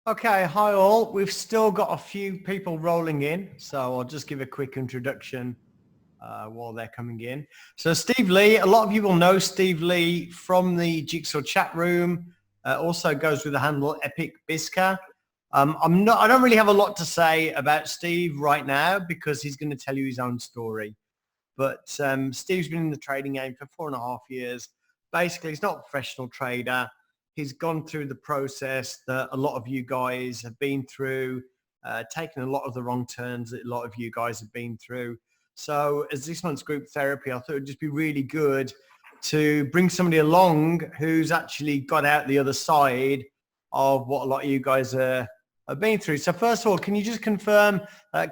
Okay, hi all. We've still got a few people rolling in, so I'll just give a quick introduction while they're coming in. So Steve Lee, a lot of people know Steve Lee from the Jigsaw chat room, also goes with the handle Epic Bizca. I don't really have a lot to say about Steve right now because he's going to tell you his own story. But Steve's been in the trading game for 4.5 years. Basically, he's not a professional trader. He's gone through the process that a lot of you guys have been through, taken a lot of the wrong turns that a lot of you guys have been through. So as this month's group therapy, I thought it'd just be really good to bring somebody along who's actually got out the other side of what a lot of you guys have been through. So first of all, can you just confirm,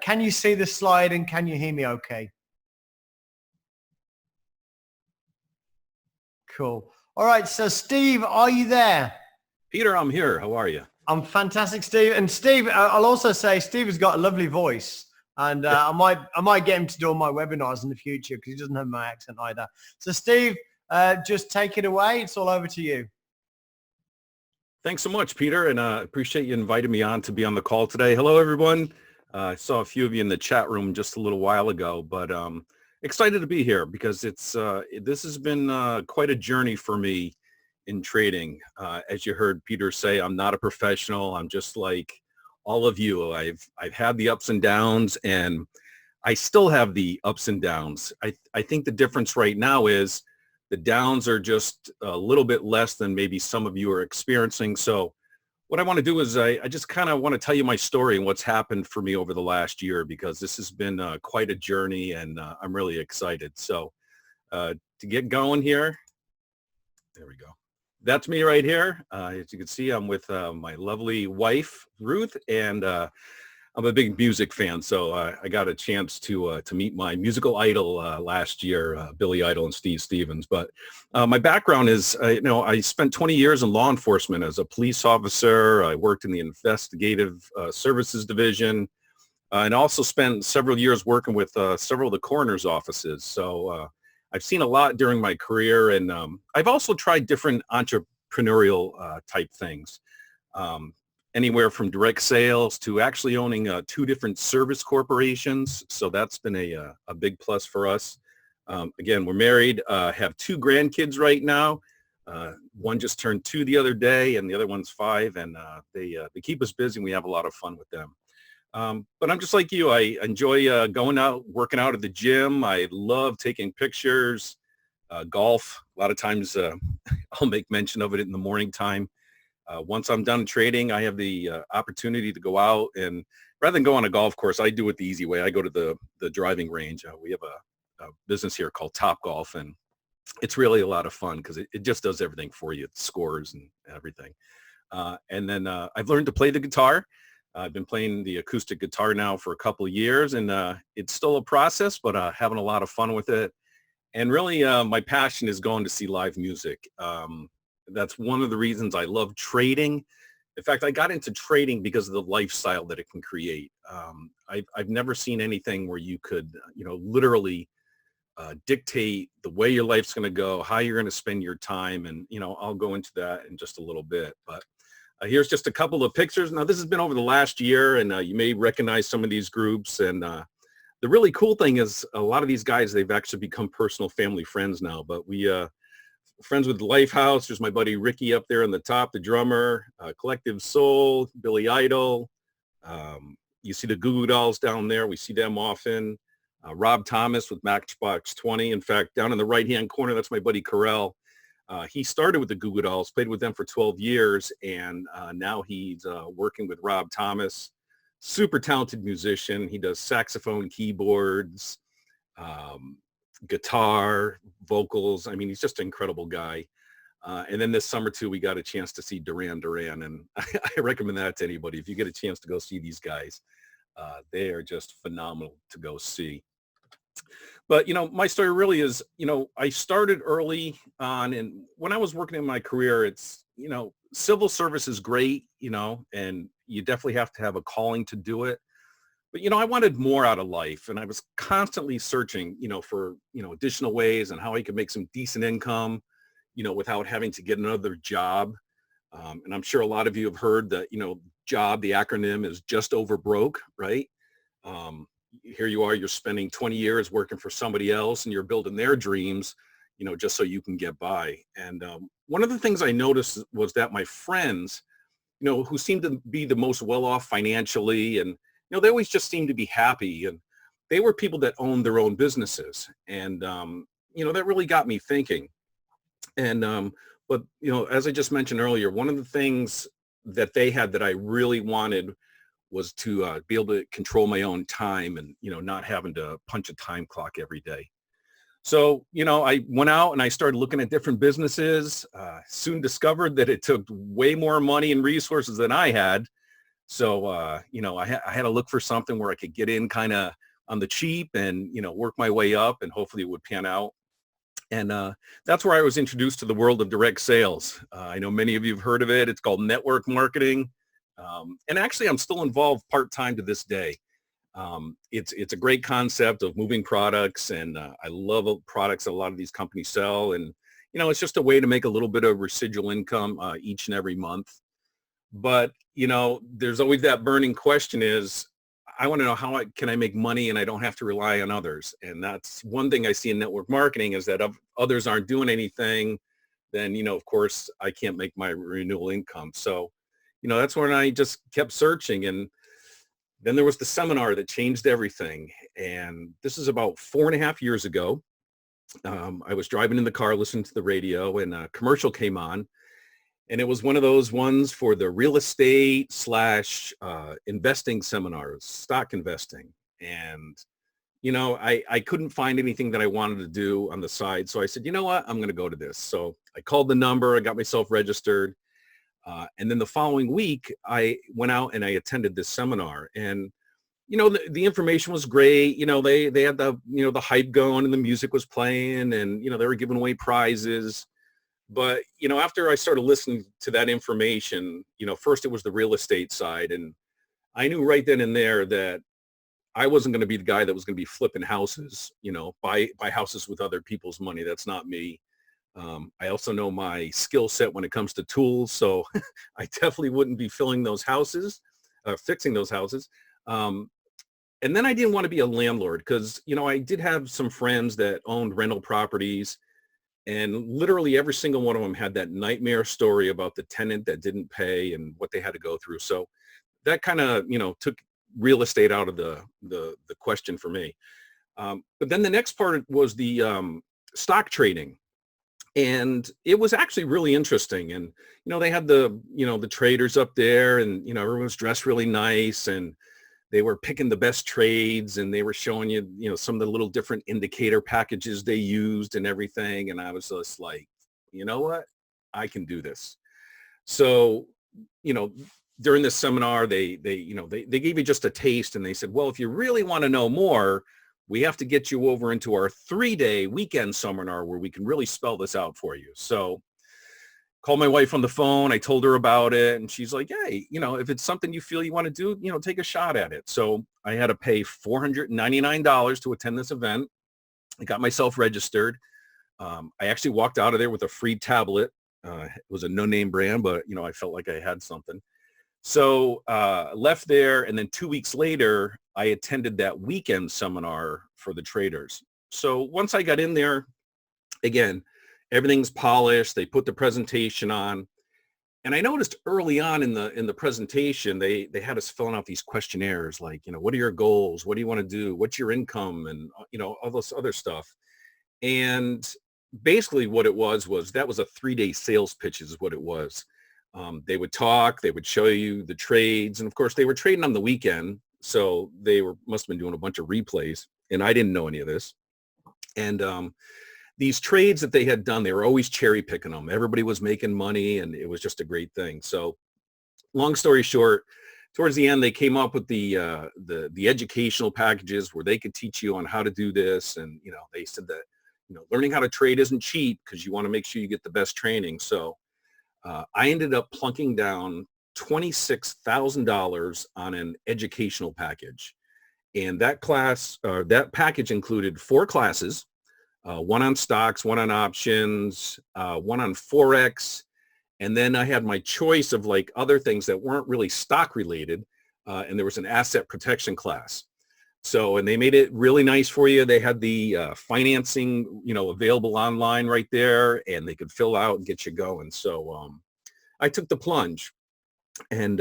can you see the slide and can you hear me okay? Cool. All right. So Steve, are you there? Peter, I'm here. How are you? I'm fantastic, Steve. And Steve, I'll also say Steve has got a lovely voice. And I might get him to do all my webinars in the future because he doesn't have my accent either. So Steve, just take it away. It's all over to you. Thanks so much, Peter, and appreciate you inviting me on to be on the call today. Hello, everyone. I saw a few of you in the chat room just a little while ago, but excited to be here because this has been quite a journey for me in trading. As you heard Peter say, I'm not a professional. I'm just like all of you. I've had the ups and downs, and I still have the ups and downs. I think the difference right now is the downs are just a little bit less than maybe some of you are experiencing. So what I want to do is I just kind of want to tell you my story and what's happened for me over the last year, because this has been quite a journey, and I'm really excited. So to get going here, there we go. That's me right here. As you can see, I'm with my lovely wife, Ruth, and I'm a big music fan. So I got a chance to meet my musical idol last year, Billy Idol and Steve Stevens. But my background is, I spent 20 years in law enforcement as a police officer. I worked in the investigative services division, and also spent several years working with several of the coroner's offices. So I've seen a lot during my career, and I've also tried different entrepreneurial type things, anywhere from direct sales to actually owning 2 different service corporations. So that's been a big plus for us. Again, we're married, have 2 grandkids right now. One just turned 2 the other day, and the other one's 5, and they keep us busy, and we have a lot of fun with them. But I'm just like you. I enjoy going out, working out at the gym. I love taking pictures, golf. A lot of times I'll make mention of it in the morning time. Once I'm done trading, I have the opportunity to go out, and rather than go on a golf course, I do it the easy way. I go to the driving range. We have a business here called Top Golf, and it's really a lot of fun because it just does everything for you. It scores and everything. And then I've learned to play the guitar. I've been playing the acoustic guitar now for a couple of years, and it's still a process, but having a lot of fun with it. And really, my passion is going to see live music. That's one of the reasons I love trading. In fact, I got into trading because of the lifestyle that it can create. I've never seen anything where you could, literally dictate the way your life's going to go, how you're going to spend your time. And, I'll go into that in just a little bit. But here's just a couple of pictures. Now, this has been over the last year, and you may recognize some of these groups. And the really cool thing is a lot of these guys, they've actually become personal family friends now. But we friends with Lifehouse. There's my buddy Ricky up there on the top, the drummer, Collective Soul, Billy Idol. You see the Goo Goo Dolls down there. We see them often. Rob Thomas with Matchbox 20. In fact, down in the right-hand corner, that's my buddy Carell. He started with the Goo Goo Dolls, played with them for 12 years, and now he's working with Rob Thomas. Super talented musician. He does saxophone, keyboards, guitar, vocals. I mean, he's just an incredible guy. And then this summer too, we got a chance to see Duran Duran, and I recommend that to anybody. If you get a chance to go see these guys, they are just phenomenal to go see. But, my story really is, I started early on, and when I was working in my career, it's, civil service is great, and you definitely have to have a calling to do it. But, I wanted more out of life, and I was constantly searching, for, additional ways and how I could make some decent income, without having to get another job. And I'm sure a lot of you have heard that, job, the acronym is just over broke, right? Here you are, you're spending 20 years working for somebody else and you're building their dreams, just so you can get by. And one of the things I noticed was that my friends, who seemed to be the most well-off financially, and, they always just seemed to be happy. And they were people that owned their own businesses. And, that really got me thinking. And, but, as I just mentioned earlier, one of the things that they had that I really wanted was to be able to control my own time and, not having to punch a time clock every day. So, I went out and I started looking at different businesses, soon discovered that it took way more money and resources than I had. So, I had to look for something where I could get in kind of on the cheap and, work my way up, and hopefully it would pan out. And that's where I was introduced to the world of direct sales. I know many of you have heard of it. It's called network marketing. And actually, I'm still involved part-time to this day. It's a great concept of moving products, and I love products that a lot of these companies sell. And, it's just a way to make a little bit of residual income each and every month. But, there's always that burning question is, I want to know how can I make money and I don't have to rely on others. And that's one thing I see in network marketing, is that if others aren't doing anything, then, of course, I can't make my renewal income. So, that's when I just kept searching. And then there was the seminar that changed everything. And this is about 4.5 years ago. I was driving in the car, listening to the radio, and a commercial came on. And it was one of those ones for the real estate / investing seminars, stock investing. And, I couldn't find anything that I wanted to do on the side. So I said, you know what, I'm going to go to this. So I called the number, I got myself registered. And then the following week, I went out and I attended this seminar. And, the information was great. They had the, the hype going, and the music was playing, and, they were giving away prizes. But, after I started listening to that information, first it was the real estate side. And I knew right then and there that I wasn't going to be the guy that was going to be flipping houses, buy houses with other people's money. That's not me. I also know my skill set when it comes to tools. So I definitely wouldn't be fixing those houses. And then I didn't want to be a landlord because, I did have some friends that owned rental properties. And literally every single one of them had that nightmare story about the tenant that didn't pay and what they had to go through. So that kind of, took real estate out of the question for me. But then the next part was the stock trading. And it was actually really interesting. And, they had the traders up there, and, everyone was dressed really nice, and they were picking the best trades, and they were showing you, some of the little different indicator packages they used and everything. And I was just like, you know what, I can do this. So, during this seminar, they gave you just a taste, and they said, well, if you really want to know more, we have to get you over into our 3-day weekend seminar where we can really spell this out for you. So called my wife on the phone. I told her about it, and she's like, hey, if it's something you feel you want to do, take a shot at it. So I had to pay $499 to attend this event. I got myself registered. I actually walked out of there with a free tablet. It was a no-name brand, but, I felt like I had something. So left there, and then 2 weeks later, I attended that weekend seminar for the traders. So once I got in there, again, everything's polished. They put the presentation on. And I noticed early on in the presentation, they had us filling out these questionnaires like, what are your goals? What do you want to do? What's your income? And, all this other stuff. And basically what it was that was a 3-day sales pitch is what it was. They would talk, they would show you the trades. And of course they were trading on the weekend. So they must have been doing a bunch of replays, and I didn't know any of this. And, these trades that they had done, they were always cherry picking them. Everybody was making money, and it was just a great thing. So long story short, towards the end, they came up with the educational packages where they could teach you on how to do this. And, they said that, learning how to trade isn't cheap because you want to make sure you get the best training. So I ended up plunking down $26,000 on an educational package. And that package included 4 classes. One on stocks, one on options, one on Forex, And then I had my choice of like other things that weren't really stock related. And there was an asset protection class. So, and they made it really nice for you. They had the financing, available online right there, and they could fill out and get you going. So I took the plunge and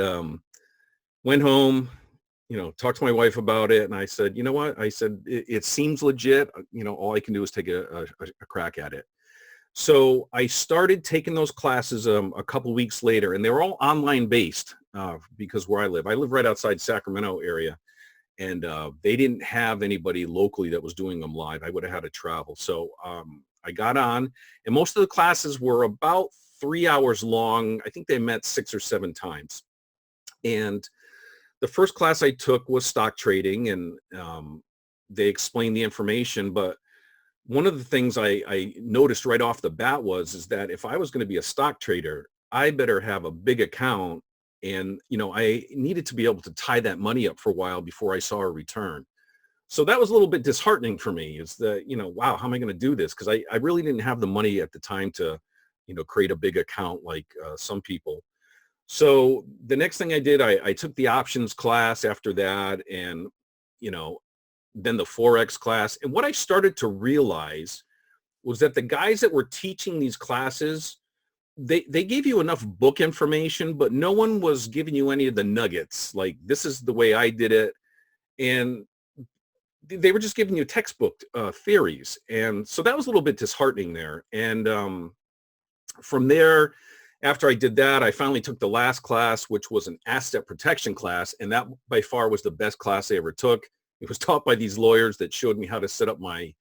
went home, talked to my wife about it. And I said, you know what? I said, it seems legit. All I can do is take a crack at it. So I started taking those classes a couple weeks later, and they were all online based because where I live right outside Sacramento area. And they didn't have anybody locally that was doing them live. I would have had to travel. So I got on, and most of the classes were about 3 hours long. I think they met 6 or 7 times. And the first class I took was stock trading, and they explained the information. But one of the things I noticed right off the bat is that if I was going to be a stock trader, I better have a big account. And, I needed to be able to tie that money up for a while before I saw a return. So that was a little bit disheartening for me, is that, wow, how am I going to do this? Because I really didn't have the money at the time to, create a big account like some people. So the next thing I did, I took the options class after that, and, then the Forex class. And what I started to realize was that the guys that were teaching these classes, they gave you enough book information, but no one was giving you any of the nuggets. Like, this is the way I did it. And they were just giving you textbook theories. And so that was a little bit disheartening there. And from there, after I did that, I finally took the last class, which was an asset protection class. And that by far was the best class I ever took. It was taught by these lawyers that showed me how to set up my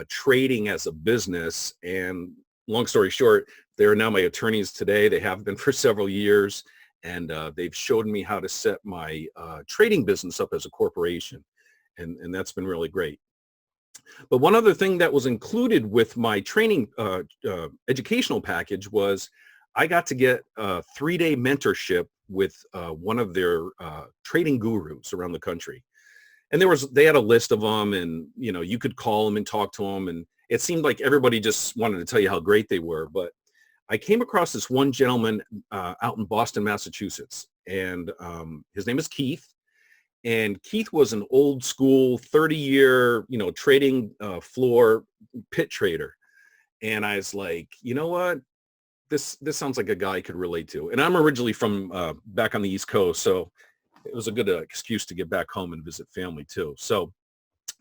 trading as a business. And long story short, they are now my attorneys today. They have been for several years, and they've showed me how to set my trading business up as a corporation, and that's been really great. But one other thing that was included with my training educational package was I got to get a 3-day mentorship with one of their trading gurus around the country. And they had a list of them, and you could call them and talk to them, and it seemed like everybody just wanted to tell you how great they were. But I came across this one gentleman out in Boston, Massachusetts, and his name is Keith. And Keith was an old school 30-year, trading floor pit trader. And I was like, you know what? This sounds like a guy I could relate to. And I'm originally from back on the East Coast, so it was a good excuse to get back home and visit family too. So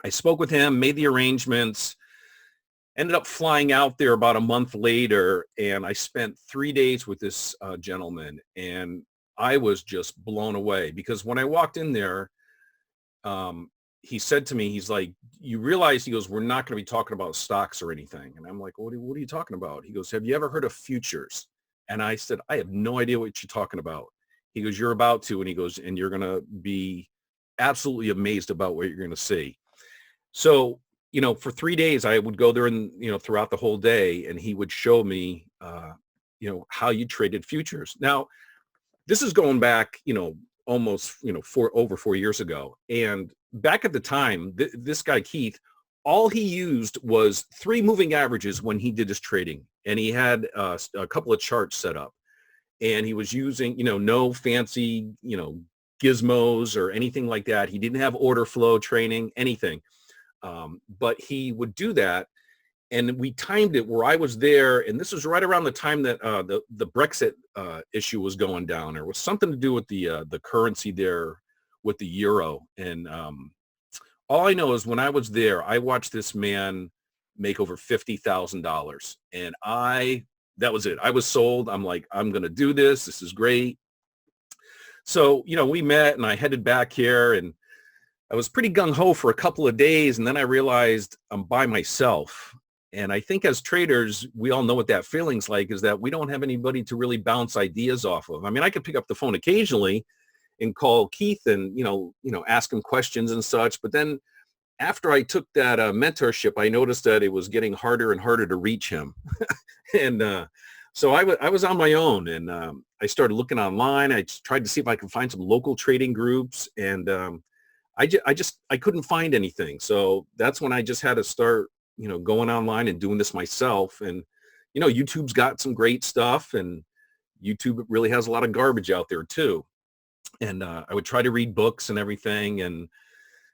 I spoke with him, made the arrangements, ended up flying out there about a month later, and I spent 3 days with this gentleman, and I was just blown away because when I walked in there, he said to me, he's like, you realize, he goes, we're not going to be talking about stocks or anything. And I'm like, what are you talking about? He goes, have you ever heard of futures? And I said, I have no idea what you're talking about. He goes, you're about to, and he goes, and you're going to be absolutely amazed about what you're going to see. So, for 3 days, I would go there and, throughout the whole day, and he would show me, how you traded futures. Now, this is going back, almost, over 4 years ago. And back at the time, this guy, Keith, all he used was 3 moving averages when he did his trading. And he had a couple of charts set up. And he was using, no fancy, gizmos or anything like that. He didn't have order flow training, anything. But he would do that. And we timed it where I was there. And this was right around the time that the Brexit issue was going down. There was something to do with the currency there with the euro. And all I know is when I was there, I watched this man make over $50,000. And that was it. I was sold. I'm like, I'm going to do this. This is great. So, we met, and I headed back here, and I was pretty gung-ho for a couple of days. And then I realized I'm by myself. And I think as traders, we all know what that feeling's like, is that we don't have anybody to really bounce ideas off of. I mean, I could pick up the phone occasionally and call Keith and, ask him questions and such. But then after I took that mentorship, I noticed that it was getting harder and harder to reach him. And so I was on my own, and I started looking online. I tried to see if I could find some local trading groups, and I couldn't find anything. So that's when I just had to start, going online and doing this myself. And, YouTube's got some great stuff, and, YouTube really has a lot of garbage out there too. And I would try to read books and everything. And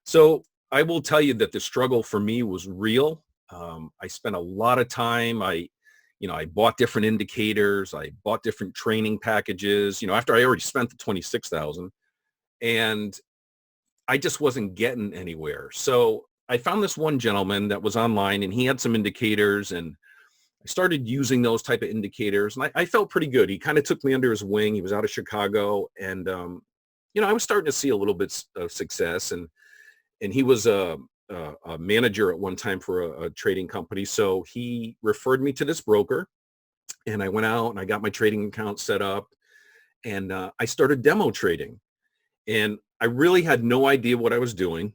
so I will tell you that the struggle for me was real. I spent a lot of time. I bought different indicators. I bought different training packages, after I already spent the 26,000, and I just wasn't getting anywhere. So I found this one gentleman that was online, and he had some indicators, and I started using those type of indicators, and I felt pretty good. He kind of took me under his wing. He was out of Chicago, and I was starting to see a little bit of success, and he was a manager at one time for a trading company. So he referred me to this broker, and I went out and I got my trading account set up, and I started demo trading. And I really had no idea what I was doing,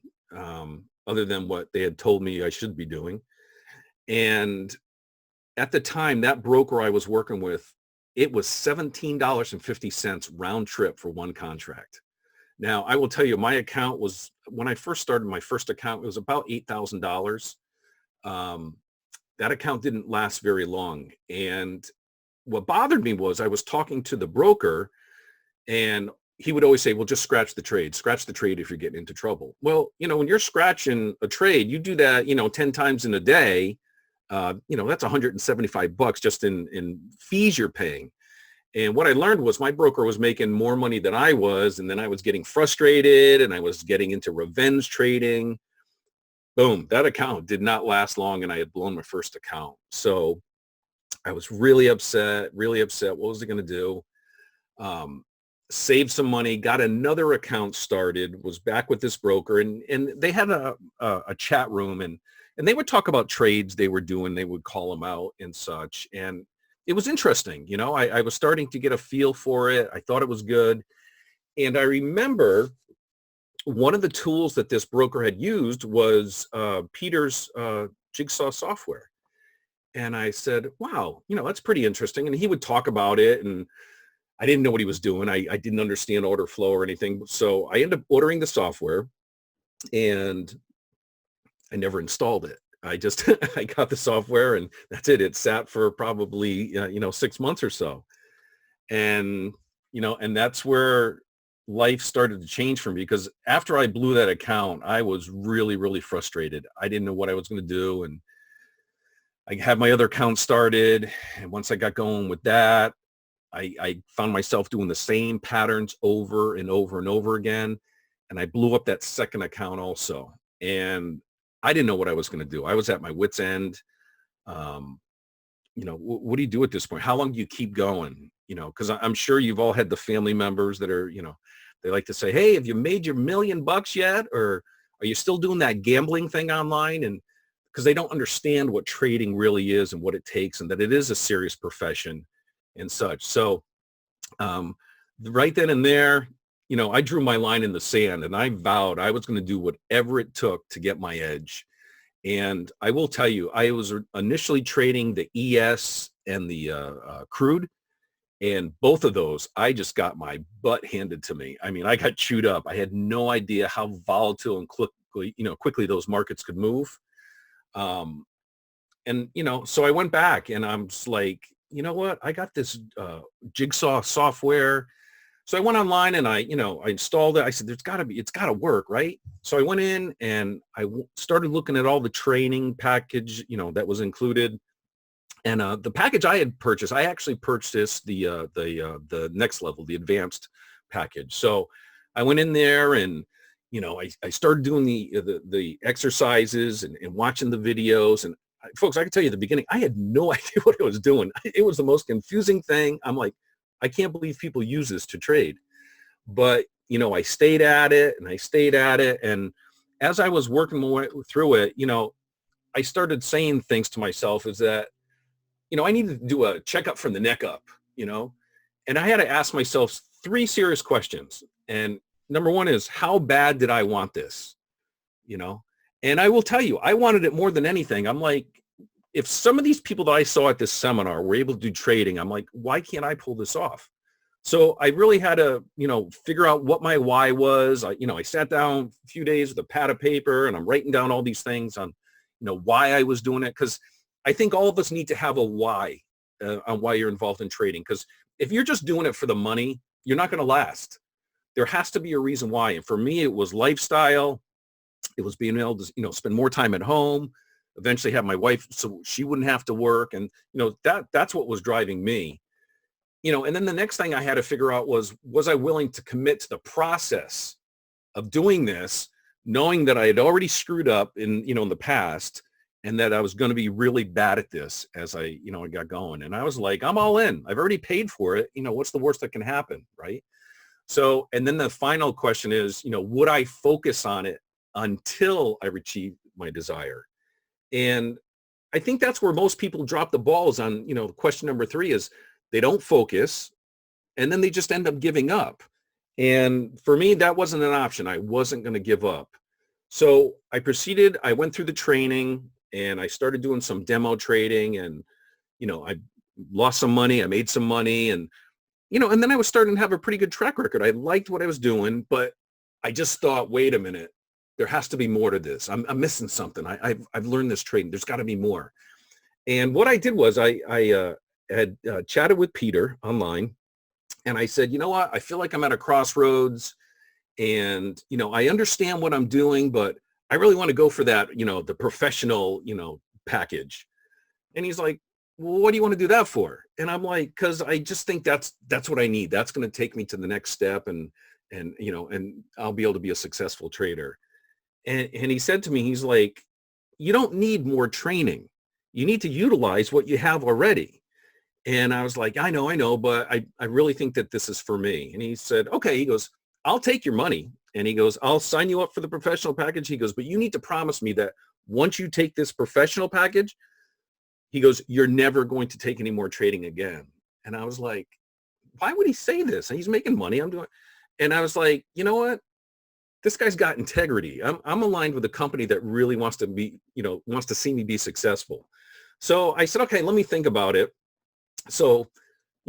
other than what they had told me I should be doing. And at the time, that broker I was working with, it was $17.50 round trip for one contract. Now, I will tell you, my account was, when I first started my first account, it was about $8,000. That account didn't last very long. And what bothered me was I was talking to the broker, and he would always say, well, just scratch the trade if you're getting into trouble. Well, when you're scratching a trade, you do that, 10 times in a day. That's $175 just in fees you're paying. And what I learned was my broker was making more money than I was, and then I was getting frustrated, and I was getting into revenge trading. Boom, that account did not last long, and I had blown my first account. So I was really upset. What was I going to do? Saved some money, got another account started, was back with this broker, and they had a chat room, and they would talk about trades they were doing. They would call them out and such. And it was interesting. I was starting to get a feel for it. I thought it was good. And I remember one of the tools that this broker had used was Peter's Jigsaw software. And I said, wow, that's pretty interesting. And he would talk about it, and I didn't know what he was doing. I didn't understand order flow or anything. So I ended up ordering the software, and I never installed it. I just, I got the software, and that's it. It sat for probably, 6 months or so. And, and that's where life started to change for me, because after I blew that account, I was really, really frustrated. I didn't know what I was going to do. And I had my other account started. And once I got going with that, I found myself doing the same patterns over and over and over again. And I blew up that second account also. And I didn't know what I was going to do. I was at my wit's end. What do you do at this point? How long do you keep going? Because I'm sure you've all had the family members that are, they like to say, hey, have you made your $1 million yet? Or are you still doing that gambling thing online? And because they don't understand what trading really is and what it takes, and that it is a serious profession and such. So right then and there, I drew my line in the sand, and I vowed I was going to do whatever it took to get my edge. And I will tell you, I was initially trading the ES and the crude, and both of those, I just got my butt handed to me. I mean, I got chewed up. I had no idea how volatile and quickly those markets could move. So I went back, and I'm just like, you know what? I got this Jigsaw software. So I went online, and I installed it. I said, it's got to work, right? So I went in, and I started looking at all the training package, that was included. And the package I had purchased, I actually purchased the next level, the advanced package. So I went in there, and I started doing the exercises and watching the videos. And folks, I can tell you at the beginning, I had no idea what I was doing. It was the most confusing thing. I'm like, I can't believe people use this to trade. But, I stayed at it, and I stayed at it. And as I was working my way through it, I started saying things to myself is that, I needed to do a checkup from the neck up, and I had to ask myself 3 serious questions. And number one is, how bad did I want this? And I will tell you, I wanted it more than anything. I'm like, if some of these people that I saw at this seminar were able to do trading, I'm like, why can't I pull this off? So I really had to, figure out what my why was. I sat down a few days with a pad of paper, and I'm writing down all these things on, why I was doing it. Because I think all of us need to have a why on why you're involved in trading. Because if you're just doing it for the money, you're not going to last. There has to be a reason why. And for me, it was lifestyle. It was being able to, spend more time at home, eventually have my wife so she wouldn't have to work. And, that's what was driving me. And then the next thing I had to figure out was I willing to commit to the process of doing this, knowing that I had already screwed up in the past, and that I was going to be really bad at this as I got going. And I was like, I'm all in. I've already paid for it. What's the worst that can happen, right? So, and then the final question is, would I focus on it until I achieve my desire? And I think that's where most people drop the balls on, question number 3 is they don't focus, and then they just end up giving up. And for me, that wasn't an option. I wasn't going to give up. So I went through the training, and I started doing some demo trading, and, I lost some money. I made some money, and, and then I was starting to have a pretty good track record. I liked what I was doing, but I just thought, wait a minute, there has to be more to this. I'm missing something. I've learned this trading. There's got to be more. And what I did was I had chatted with Peter online, and I said, you know what, I feel like I'm at a crossroads, and, I understand what I'm doing, but I really want to go for that, the professional, package. And he's like, well, what do you want to do that for? And I'm like, because I just think that's what I need. That's going to take me to the next step, and I'll be able to be a successful trader. And he said to me, he's like, you don't need more training. You need to utilize what you have already. And I was like, I know, but I really think that this is for me. And he said, okay, he goes, I'll take your money. And he goes, I'll sign you up for the professional package. He goes, but you need to promise me that once you take this professional package, he goes, you're never going to take any more trading again. And I was like, why would he say this? He's making money. And I was like, you know what? This guy's got integrity. I'm aligned with a company that really wants to be, wants to see me be successful. So I said, okay, let me think about it. So,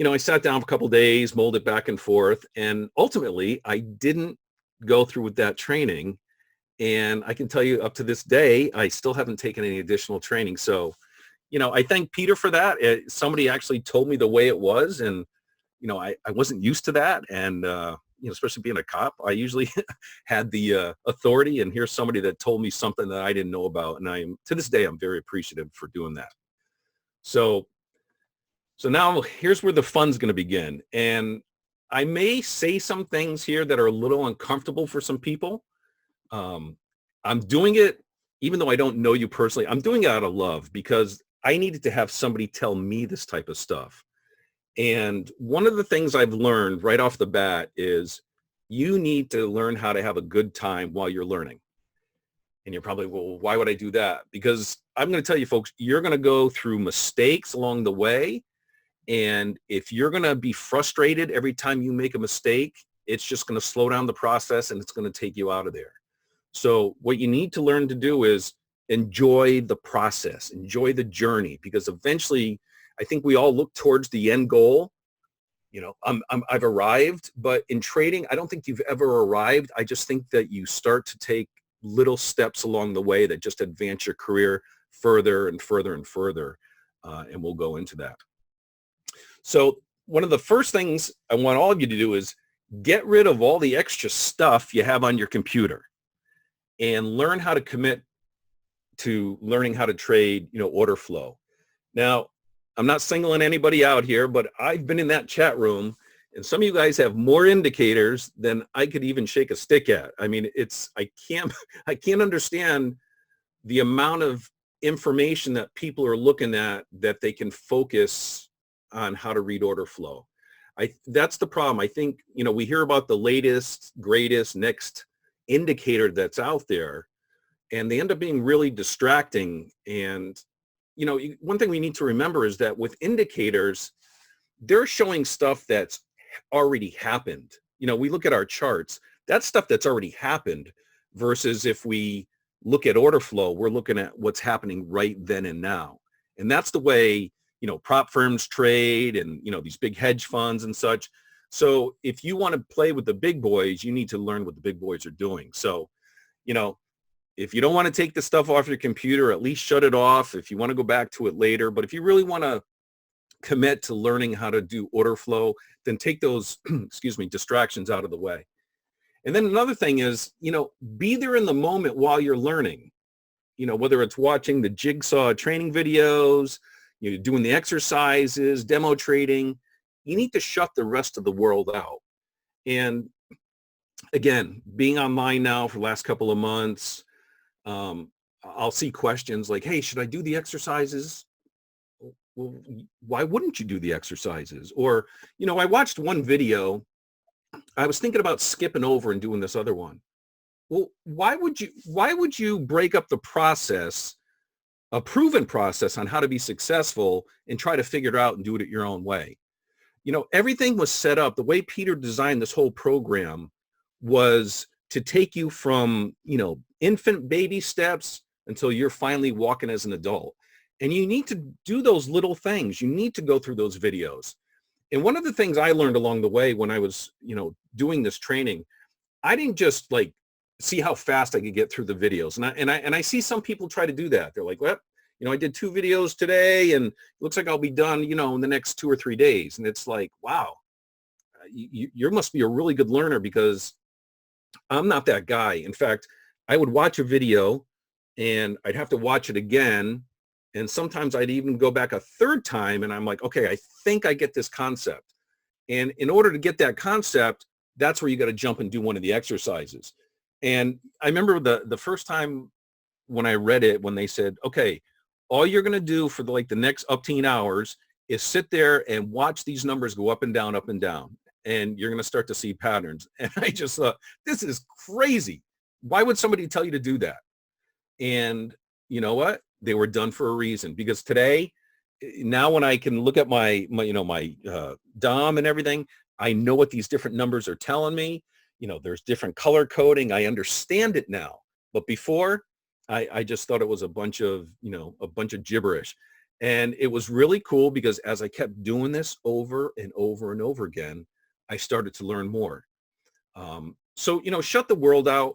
I sat down for a couple of days, molded back and forth, and ultimately I didn't go through with that training. And I can tell you up to this day, I still haven't taken any additional training. So, I thank Peter for that. Somebody actually told me the way it was, and, I wasn't used to that. And, especially being a cop, I usually had the authority, and here's somebody that told me something that I didn't know about. And to this day, I'm very appreciative for doing that. So now here's where the fun's going to begin. And I may say some things here that are a little uncomfortable for some people. I'm doing it, even though I don't know you personally, I'm doing it out of love, because I needed to have somebody tell me this type of stuff. And one of the things I've learned right off the bat is you need to learn how to have a good time while you're learning. And you're probably, well, why would I do that? Because I'm going to tell you folks, you're going to go through mistakes along the way. And if you're going to be frustrated every time you make a mistake, it's just going to slow down the process, and it's going to take you out of there. So what you need to learn to do is enjoy the process, enjoy the journey, because eventually I think we all look towards the end goal. I've arrived, but in trading, I don't think you've ever arrived. I just think that you start to take little steps along the way that just advance your career further and further and further. And we'll go into that. So one of the first things I want all of you to do is get rid of all the extra stuff you have on your computer and learn how to commit to learning how to trade, order flow. Now, I'm not singling anybody out here, but I've been in that chat room, and some of you guys have more indicators than I could even shake a stick at. I mean, I can't understand the amount of information that people are looking at that they can focus on how to read order flow. That's the problem. I think, we hear about the latest, greatest, next indicator that's out there, and they end up being really distracting. And, one thing we need to remember is that with indicators, they're showing stuff that's already happened. We look at our charts, that's stuff that's already happened, versus if we look at order flow, we're looking at what's happening right then and now. And that's the way prop firms trade, and, these big hedge funds and such. So if you want to play with the big boys, you need to learn what the big boys are doing. So, if you don't want to take the stuff off your computer, at least shut it off if you want to go back to it later. But if you really want to commit to learning how to do order flow, then take those, excuse me, distractions out of the way. And then another thing is, be there in the moment while you're learning, whether it's watching the Jigsaw training videos, doing the exercises, demo trading, you need to shut the rest of the world out. And again, being online now for the last couple of months, I'll see questions like, hey, should I do the exercises? Well, why wouldn't you do the exercises? Or, I watched one video. I was thinking about skipping over and doing this other one. Well, why would you break up the process, a proven process on how to be successful, and try to figure it out and do it your own way? Everything was set up. The way Peter designed this whole program was to take you from, infant baby steps until you're finally walking as an adult. And you need to do those little things. You need to go through those videos. And one of the things I learned along the way when I was, doing this training, I didn't just see how fast I could get through the videos. And I see some people try to do that. They're like, well, I did 2 videos today and it looks like I'll be done, in the next 2 or 3 days. And it's like, wow, you must be a really good learner, because I'm not that guy. In fact, I would watch a video and I'd have to watch it again. And sometimes I'd even go back a 3rd time and I'm like, okay, I think I get this concept. And in order to get that concept, that's where you got to jump and do one of the exercises. And I remember the first time when I read it, when they said, okay, all you're going to do for the next up 10 hours is sit there and watch these numbers go up and down, and you're going to start to see patterns. And I just thought, this is crazy. Why would somebody tell you to do that? And you know what? They were done for a reason, because today, now when I can look at my DOM and everything, I know what these different numbers are telling me. There's different color coding. I understand it now. But before, I just thought it was a bunch of gibberish. And it was really cool, because as I kept doing this over and over and over again, I started to learn more. So, shut the world out.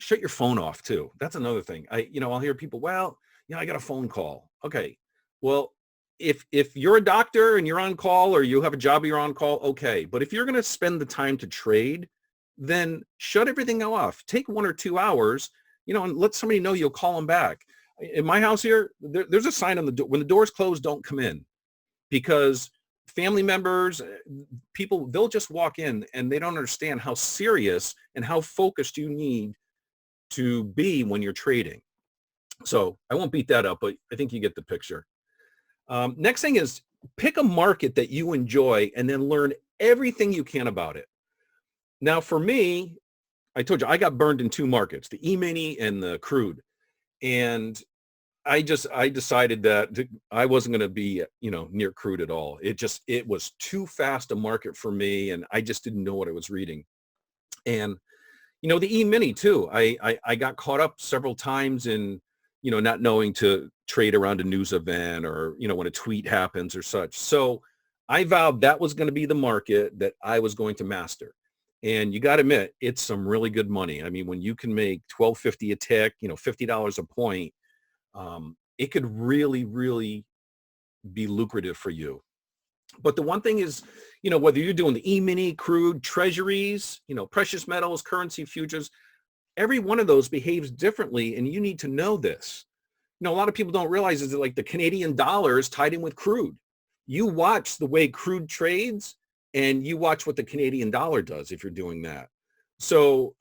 Shut your phone off too. That's another thing. I'll hear people, well, I got a phone call. Okay. Well, if you're a doctor and you're on call, or you have a job, you're on call. Okay. But if you're going to spend the time to trade, then shut everything off. Take 1 or 2 hours, and let somebody know you'll call them back. In my house here, there's a sign on the door. When the door's closed, don't come in, because family members, people, they'll just walk in and they don't understand how serious and how focused you need to be when you're trading. So I won't beat that up, but I think you get the picture. Next thing is, pick a market that you enjoy and then learn everything you can about it. Now, for me, I told you I got burned in 2 markets, the E-mini and the crude. And I decided that I wasn't going to be, near crude at all. It was too fast a market for me, and I just didn't know what I was reading. And the E-mini too, I got caught up several times in, not knowing to trade around a news event, or, when a tweet happens or such. So I vowed that was going to be the market that I was going to master. And you got to admit, it's some really good money. I mean, when you can make $12.50 a tick, $50 a point, it could really, really be lucrative for you. But the one thing is, whether you're doing the E-mini, crude, treasuries, precious metals, currency futures, every one of those behaves differently, and you need to know this. A lot of people don't realize is that the Canadian dollar is tied in with crude. You watch the way crude trades, and you watch what the Canadian dollar does if you're doing that. So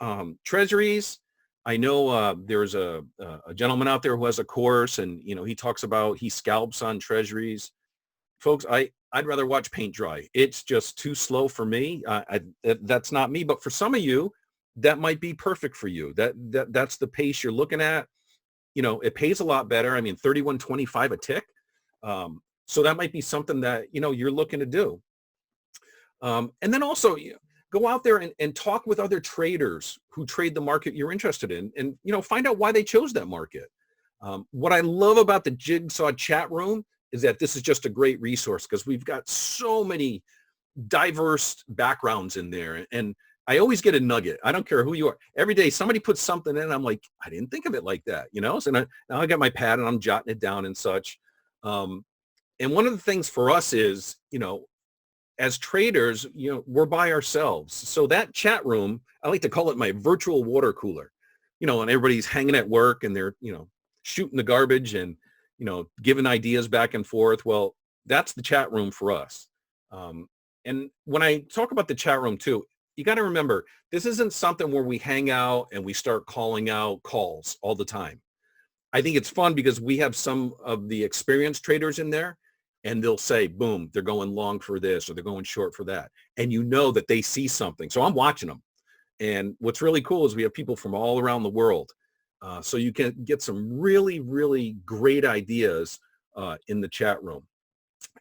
treasuries, I know there's a gentleman out there who has a course, and he talks about he scalps on treasuries. Folks, I'd rather watch paint dry. It's just too slow for me. That's not me, but for some of you, that might be perfect for you. That's the pace you're looking at. It pays a lot better. I mean, 31.25 a tick. So that might be something that you're looking to do. And then also go out there and talk with other traders who trade the market you're interested in, and find out why they chose that market. What I love about the Jigsaw chat room is that this is just a great resource, because we've got so many diverse backgrounds in there, and I always get a nugget. I don't care who you are. Every day somebody puts something in, I'm like, I didn't think of it like that, So now I got my pad and I'm jotting it down and such. And one of the things for us is, as traders, we're by ourselves. So that chat room, I like to call it my virtual water cooler, and everybody's hanging at work and they're, shooting the garbage and, giving ideas back and forth. Well, that's the chat room for us. And when I talk about the chat room too, you got to remember, this isn't something where we hang out and we start calling out calls all the time. I think it's fun because we have some of the experienced traders in there, and they'll say, boom, they're going long for this or they're going short for that. And that they see something. So I'm watching them. And what's really cool is we have people from all around the world. So you can get some really, really great ideas in the chat room.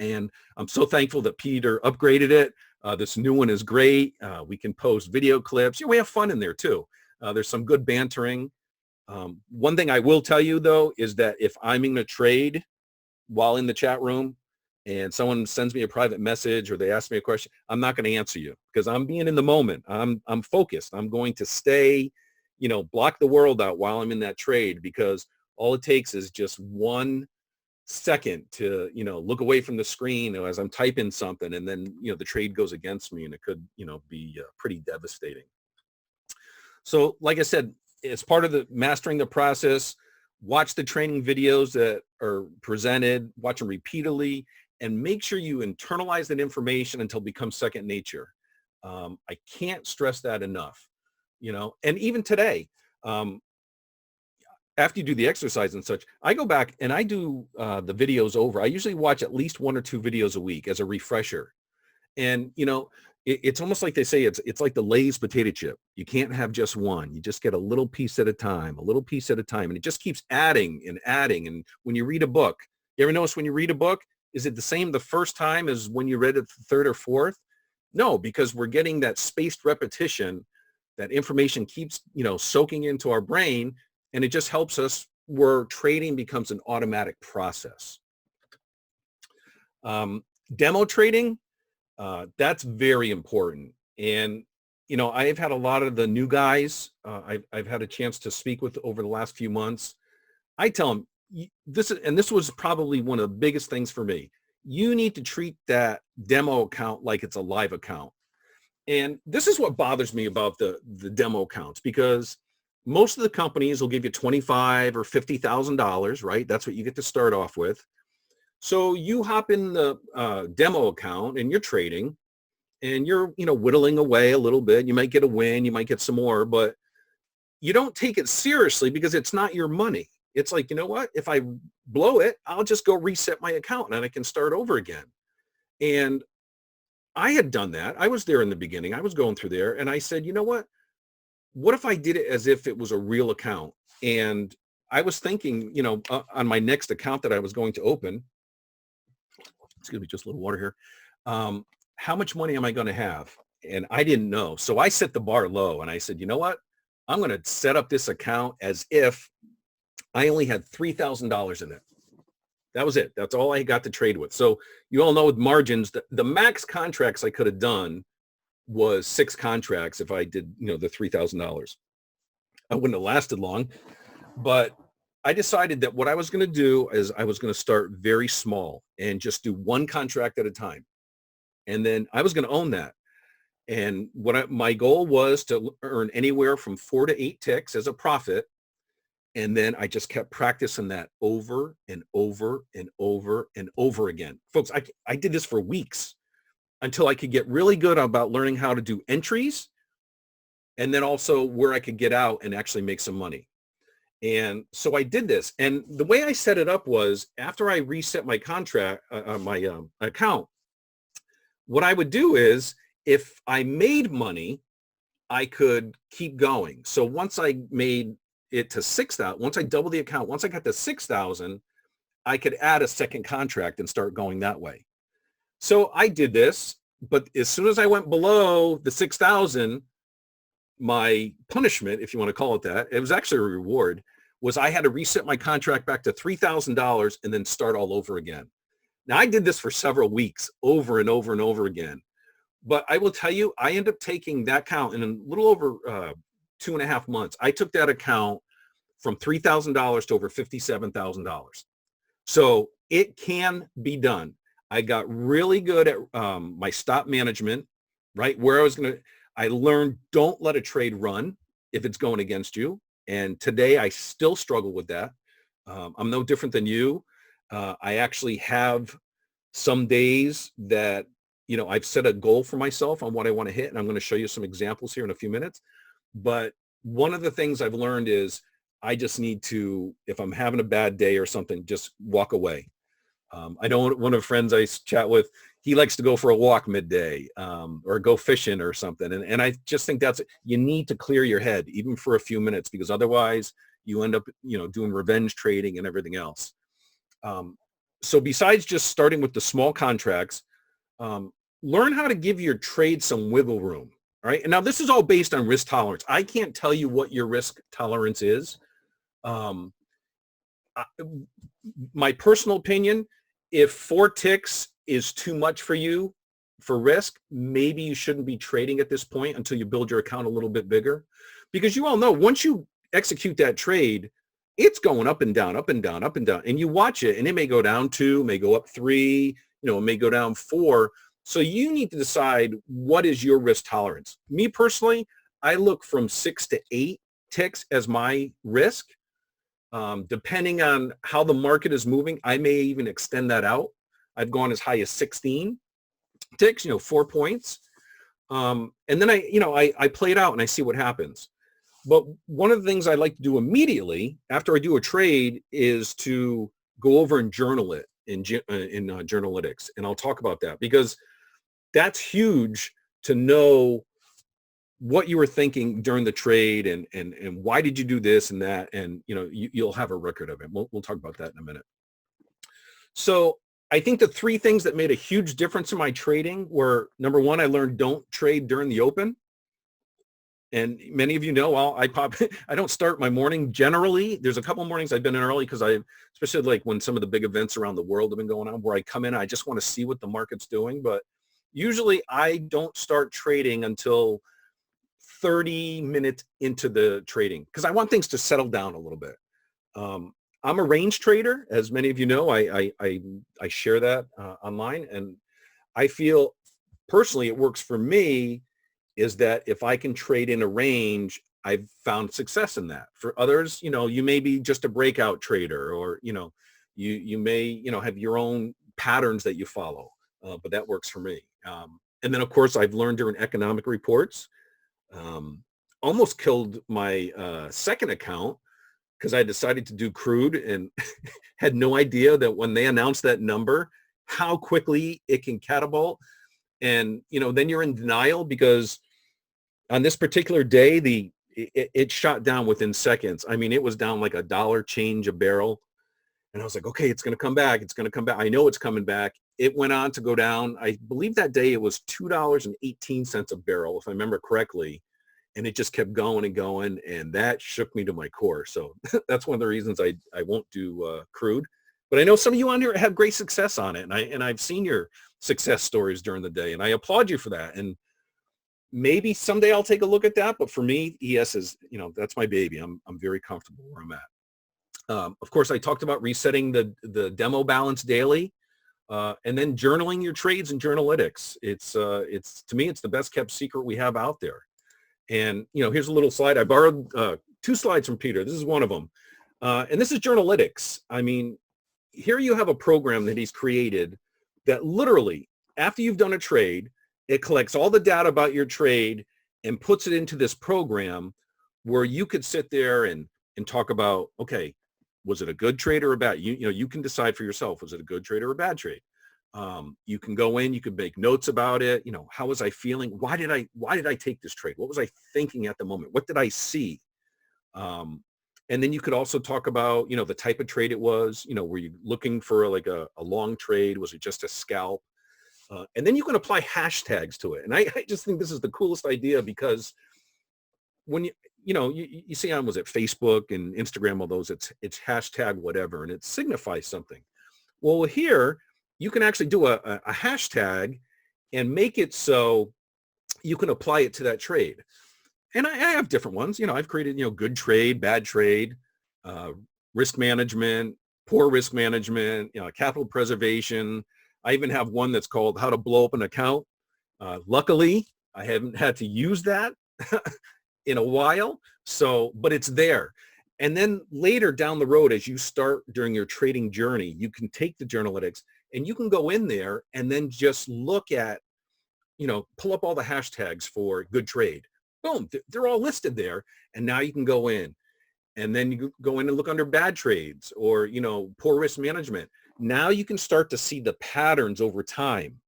And I'm so thankful that Peter upgraded it. This new one is great. We can post video clips. We have fun in there too. There's some good bantering. One thing I will tell you though, is that if I'm in a trade while in the chat room and someone sends me a private message or they ask me a question, I'm not going to answer you because I'm being in the moment. I'm focused. I'm going to stay, block the world out while I'm in that trade, because all it takes is just 1 second to, look away from the screen as I'm typing something, and then, the trade goes against me, and it could, be pretty devastating. So like I said, it's part of the mastering the process. Watch the training videos that are presented, watch them repeatedly, and make sure you internalize that information until it becomes second nature. I can't stress that enough, and even today, after you do the exercise and such, I go back and I do the videos over. I usually watch at least 1 or 2 videos a week as a refresher. And, it's almost like they say, it's like the Lay's potato chip. You can't have just one. You just get a little piece at a time, and it just keeps adding and adding. And when you read a book, you ever notice when you read a book, is it the same the first time as when you read it the third or fourth? No, because we're getting that spaced repetition. That information keeps, soaking into our brain, and it just helps us where trading becomes an automatic process. Demo trading, that's very important. And, I've had a lot of the new guys I've had a chance to speak with over the last few months. I tell them this was probably one of the biggest things for me. You need to treat that demo account like it's a live account. And this is what bothers me about the demo accounts, because most of the companies will give you $25,000 or $50,000, right? That's what you get to start off with. So you hop in the demo account and you're trading, and you're, whittling away a little bit. You might get a win, you might get some more, but you don't take it seriously because it's not your money. It's like, you know what? If I blow it, I'll just go reset my account and I can start over again. And I had done that. I was there in the beginning. I was going through there, and I said, you know what? What if I did it as if it was a real account? And I was thinking, on my next account that I was going to open, excuse me, just a little water here. How much money am I going to have? And I didn't know. So I set the bar low, and I said, you know what? I'm going to set up this account as if I only had $3,000 in it. That was it. That's all I got to trade with. So you all know with margins, the max contracts I could have done was 6 contracts if I did, the $3,000. I wouldn't have lasted long, but I decided that what I was going to do is I was going to start very small and just do 1 contract at a time. And then I was going to own that. And my goal was to earn anywhere from 4 to 8 ticks as a profit. And then I just kept practicing that over and over and over and over again. Folks, I did this for weeks until I could get really good about learning how to do entries, and then also where I could get out and actually make some money. And so I did this. And the way I set it up was, after I reset my contract, my account, what I would do is, if I made money, I could keep going. So once I made it to 6,000, once I doubled the account, once I got to 6,000, I could add a second contract and start going that way. So I did this, but as soon as I went below the 6,000, my punishment, if you want to call it that, it was actually a reward, was I had to reset my contract back to $3,000 and then start all over again. Now I did this for several weeks, over and over and over again. But I will tell you, I ended up taking that account in a little over 2.5 months. I took that account from $3,000 to over $57,000. So It can be done. I got really good at my stop management, right? Where I learned don't let a trade run if it's going against you. And today I still struggle with that. I'm no different than you. I actually have some days that, I've set a goal for myself on what I want to hit. And I'm going to show you some examples here in a few minutes. But one of the things I've learned is I just need to, if I'm having a bad day or something, just walk away. I know one of the friends I chat with, he likes to go for a walk midday or go fishing or something. And I just think you need to clear your head even for a few minutes, because otherwise you end up, doing revenge trading and everything else. So besides just starting with the small contracts, learn how to give your trade some wiggle room. All right. And now this is all based on risk tolerance. I can't tell you what your risk tolerance is. My personal opinion, if 4 ticks is too much for you for risk, maybe you shouldn't be trading at this point until you build your account a little bit bigger. Because you all know once you execute that trade, it's going up and down, up and down, up and down. And you watch it and it may go down 2, may go up 3, it may go down 4. So you need to decide what is your risk tolerance. Me personally, I look from 6 to 8 ticks as my risk. Depending on how the market is moving, I may even extend that out. I've gone as high as 16 ticks, 4 points. And then I play it out and I see what happens. But one of the things I like to do immediately after I do a trade is to go over and journal it in Journalytix. And I'll talk about that because that's huge to know what you were thinking during the trade and why did you do this and that, and you'll have a record of it. We'll talk about that in a minute. So I think the 3 things that made a huge difference in my trading were, number 1, I learned don't trade during the open. And many of you know, I don't start my morning generally. There's a couple of mornings I've been in early because especially like when some of the big events around the world have been going on, where I come in, I just want to see what the market's doing. But usually I don't start trading until 30 minutes into the trading because I want things to settle down a little bit. I'm a range trader, as many of you know. I share that online, and I feel personally it works for me is that if I can trade in a range, I've found success in that. For others, you may be just a breakout trader, or you may have your own patterns that you follow, but that works for me. And then of course I've learned during economic reports. Almost killed my second account because I decided to do crude and had no idea that when they announced that number, how quickly it can catapult. And, then you're in denial because on this particular day, it shot down within seconds. I mean, it was down like $1 change a barrel. And I was like, okay, it's going to come back. It's going to come back. I know it's coming back. It went on to go down. I believe that day it was $2.18 a barrel, if I remember correctly. And it just kept going and going. And that shook me to my core. So that's one of the reasons I won't do crude. But I know some of you on here have great success on it. And I've seen your success stories during the day. And I applaud you for that. And maybe someday I'll take a look at that. But for me, ES is, that's my baby. I'm very comfortable where I'm at. Of course, I talked about resetting the demo balance daily, and then journaling your trades in Journalytix. It's to me, it's the best kept secret we have out there. And here's a little slide. I borrowed 2 slides from Peter. This is one of them, and this is Journalytix. I mean, here you have a program that he's created that literally, after you've done a trade, it collects all the data about your trade and puts it into this program where you could sit there and talk about, okay, was it a good trade or a bad? You can decide for yourself, was it a good trade or a bad trade? You can go in, you can make notes about it. How was I feeling? Why did I take this trade? What was I thinking at the moment? What did I see? And then you could also talk about, the type of trade it was. Were you looking for like a long trade? Was it just a scalp? And then you can apply hashtags to it. And I just think this is the coolest idea because when you see on, was it Facebook and Instagram, all those, it's hashtag whatever, and it signifies something. Well, here you can actually do a hashtag and make it so you can apply it to that trade. And I have different ones. I've created, good trade, bad trade, risk management, poor risk management, capital preservation. I even have one that's called how to blow up an account. Luckily, I haven't had to use that in a while. So, but it's there. And then later down the road, as you start during your trading journey, you can take the Journalytix and you can go in there and then just look at, pull up all the hashtags for good trade. Boom, they're all listed there. And now you can go in and then you go in and look under bad trades or, poor risk management. Now you can start to see the patterns over time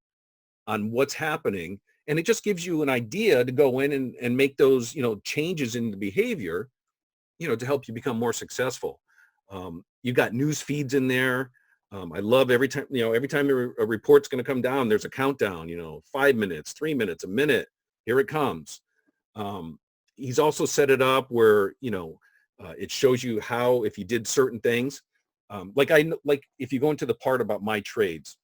on what's happening. And it just gives you an idea to go in and make those, changes in the behavior, to help you become more successful. You got news feeds in there. I love every time a report's going to come down, there's a countdown, 5 minutes, 3 minutes, a minute, here it comes. He's also set it up where, it shows you how, if you did certain things, like if you go into the part about my trades,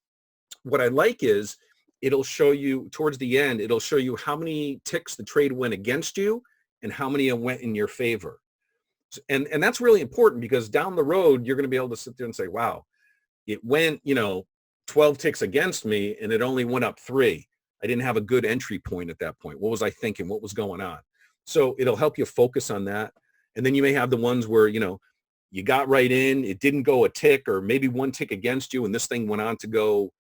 what I like is it'll show you towards the end, it'll show you how many ticks the trade went against you and how many went in your favor. And that's really important because down the road, you're going to be able to sit there and say, wow, it went, 12 ticks against me and it only went up 3. I didn't have a good entry point at that point. What was I thinking? What was going on? So it'll help you focus on that. And then you may have the ones where, you got right in, it didn't go a tick or maybe 1 tick against you. And this thing went on to go,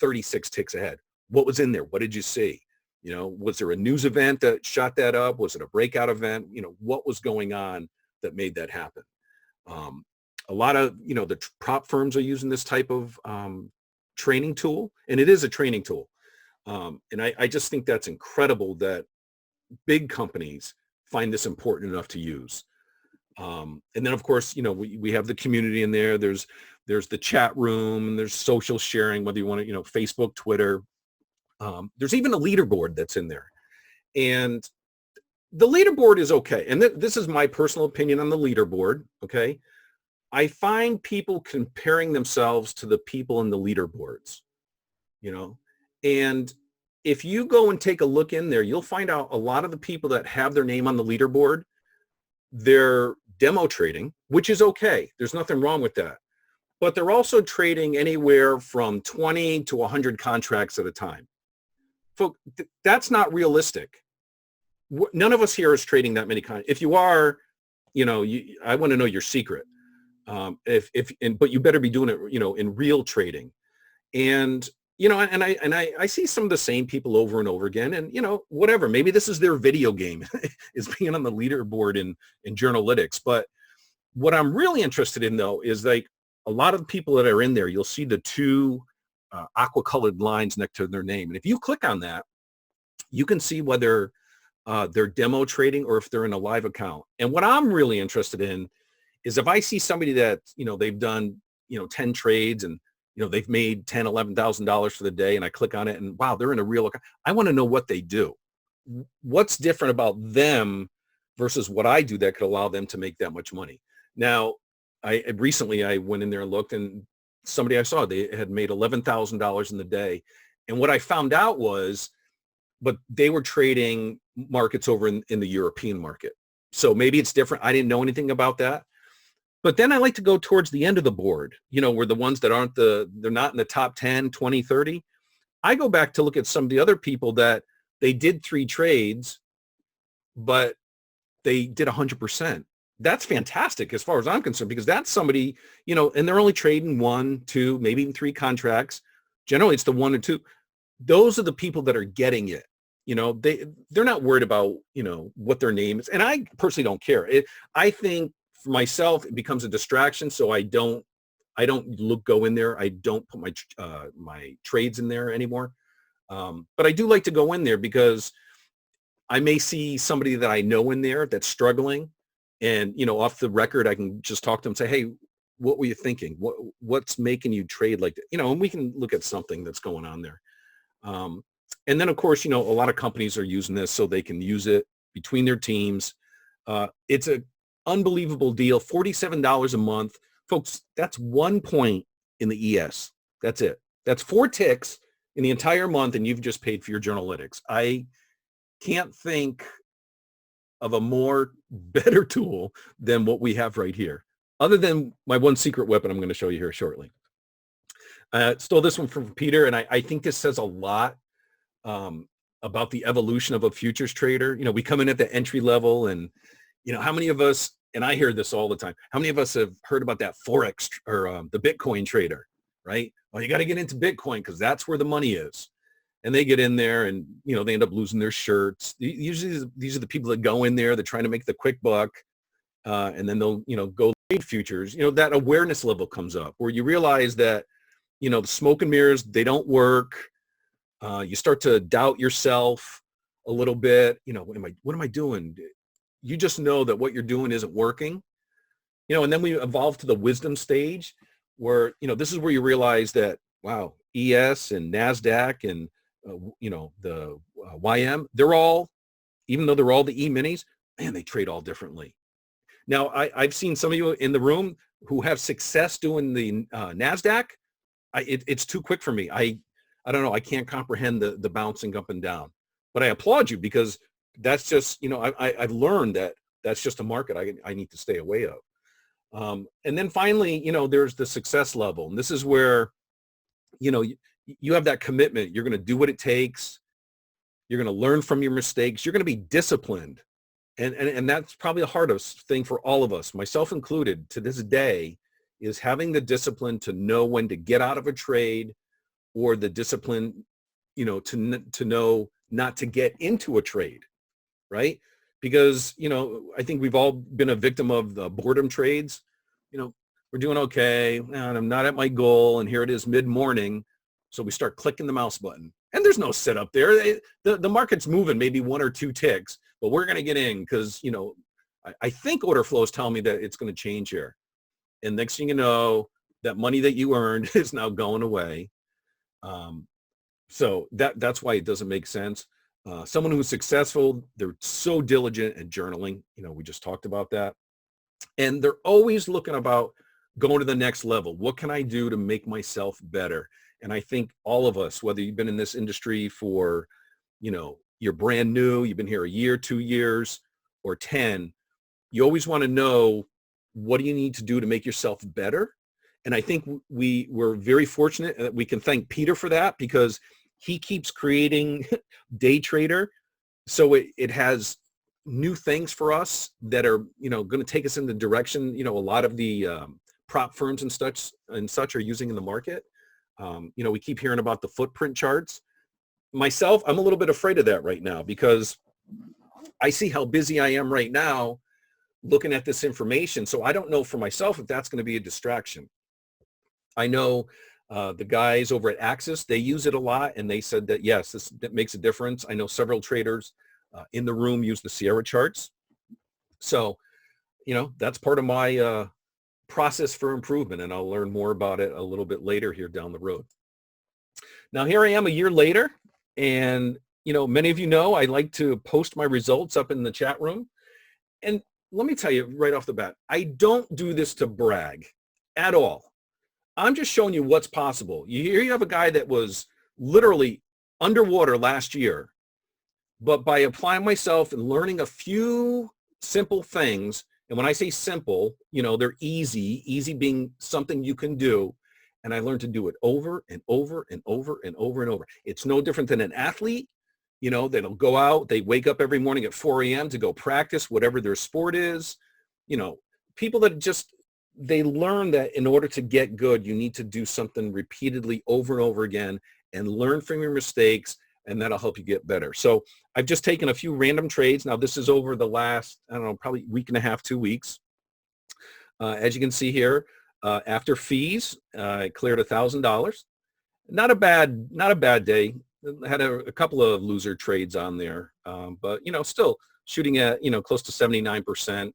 36 ticks ahead. What was in there? What did you see? Was there a news event that shot that up? Was it a breakout event? What was going on that made that happen? A lot of, the prop firms are using this type of training tool, and it is a training tool. And I just think that's incredible that big companies find this important enough to use. And then of course, we have the community in there. There's the chat room and there's social sharing, whether you want to, Facebook, Twitter. There's even a leaderboard that's in there. And the leaderboard is okay. And this is my personal opinion on the leaderboard. Okay. I find people comparing themselves to the people in the leaderboards, and if you go and take a look in there, you'll find out a lot of the people that have their name on the leaderboard, they're demo trading, which is okay. There's nothing wrong with that. But they're also trading anywhere from 20 to 100 contracts at a time. Folks, that's not realistic. None of us here is trading that many contracts. If you are, I want to know your secret. But you better be doing it, in real trading. And, I see some of the same people over and over again and, whatever, maybe this is their video game is being on the leaderboard in Journalytix. But what I'm really interested in though, is like a lot of the people that are in there, you'll see the 2 aqua colored lines next to their name. And if you click on that, you can see whether they're demo trading or if they're in a live account. And what I'm really interested in is if I see somebody that, they've done, 10 trades and, they've made $10,000, $11,000 for the day and I click on it and wow, they're in a real account. I want to know what they do. What's different about them versus what I do that could allow them to make that much money. Now, recently I went in there and looked and somebody I saw, they had made $11,000 in the day. And what I found out was, but they were trading markets over in the European market. So maybe it's different. I didn't know anything about that. But then I like to go towards the end of the board, where the ones that they're not in the top 10, 20, 30. I go back to look at some of the other people that they did 3 trades, but they did 100%. That's fantastic as far as I'm concerned, because that's somebody, and they're only trading 1, 2, maybe even 3 contracts. Generally, it's the 1 or 2. Those are the people that are getting it. They're not worried about, what their name is. And I personally don't care. I think for myself, it becomes a distraction. So I don't go in there. I don't put my trades in there anymore. But I do like to go in there because I may see somebody that I know in there that's struggling. And, off the record, I can just talk to them and say, hey, what were you thinking? What's making you trade like that? And we can look at something that's going on there. And then, of course, a lot of companies are using this so they can use it between their teams. It's an unbelievable deal, $47 a month. Folks, that's 1 point in the ES. That's it. That's 4 ticks in the entire month, and you've just paid for your Journalytix. I can't think of a better tool than what we have right here. other than my one secret weapon I'm going to show you here shortly. Stole this one from Peter, and I think this says a lot about the evolution of a futures trader. We come in at the entry level, and how many of us, and I hear this all the time, how many of us have heard about that Forex or the Bitcoin trader, right? Well, you got to get into Bitcoin because that's where the money is. And they get in there and, they end up losing their shirts. Usually these are the people that go in there, they're trying to make the quick buck. And then they'll, go trade futures. That awareness level comes up where you realize that, the smoke and mirrors, they don't work. You start to doubt yourself a little bit. What am I doing? You just know that what you're doing isn't working. And then we evolve to the wisdom stage where, this is where you realize that, wow, ES and NASDAQ and, the YM, they're all, even though they're all the E-minis, man, they trade all differently. Now, I've seen some of you in the room who have success doing the NASDAQ. It's too quick for me. I don't know. I can't comprehend the bouncing up and down. But I applaud you because that's just, I've learned that that's just a market I need to stay away of. And then finally, there's the success level. And this is where, you have that commitment. You're going to do what it takes. You're going to learn from your mistakes. You're going to be disciplined. And that's probably the hardest thing for all of us, myself included, to this day, is having the discipline to know when to get out of a trade, or the discipline, to know not to get into a trade, right? Because, I think we've all been a victim of the boredom trades. We're doing okay, and I'm not at my goal, and here it is mid-morning. So we start clicking the mouse button, and there's no setup there. The market's moving maybe 1 or 2 ticks, but we're going to get in because, I think order flows tell me that it's going to change here. And next thing you know, that money that you earned is now going away. So that's why it doesn't make sense. Someone who's successful, they're so diligent at journaling. We just talked about that. And they're always looking about going to the next level. What can I do to make myself better? And I think all of us, whether you've been in this industry for, you're brand new, you've been here a year, 2 years, or 10, you always want to know, what do you need to do to make yourself better? And I think we're very fortunate that we can thank Peter for that, because he keeps creating Day Trader. So it has new things for us that are, going to take us in the direction, a lot of the prop firms and such are using in the market. We keep hearing about the footprint charts. Myself, I'm a little bit afraid of that right now, because I see how busy I am right now looking at this information. So I don't know for myself if that's going to be a distraction. I know the guys over at Axis, they use it a lot, and they said that, yes, that makes a difference. I know several traders in the room use the Sierra charts. So, that's part of my process for improvement, and I'll learn more about it a little bit later here down the road. Now, here I am a year later, and, many of you know I like to post my results up in the chat room. And let me tell you right off the bat, I don't do this to brag at all. I'm just showing you what's possible. Here you have a guy that was literally underwater last year, but by applying myself and learning a few simple things, and when I say simple, they're easy being something you can do, and I learned to do it over and over and over and over and over. It's no different than an athlete. That'll go out, they wake up every morning at 4 a.m. to go practice whatever their sport is. People that they learn that in order to get good, you need to do something repeatedly over and over again and learn from your mistakes, and that'll help you get better. So I've just taken a few random trades. Now, this is over the last, I don't know, probably week and a half, 2 weeks. As you can see here, after fees, I cleared $1,000. Not a bad day. Had a couple of loser trades on there, but still shooting at close to 79%.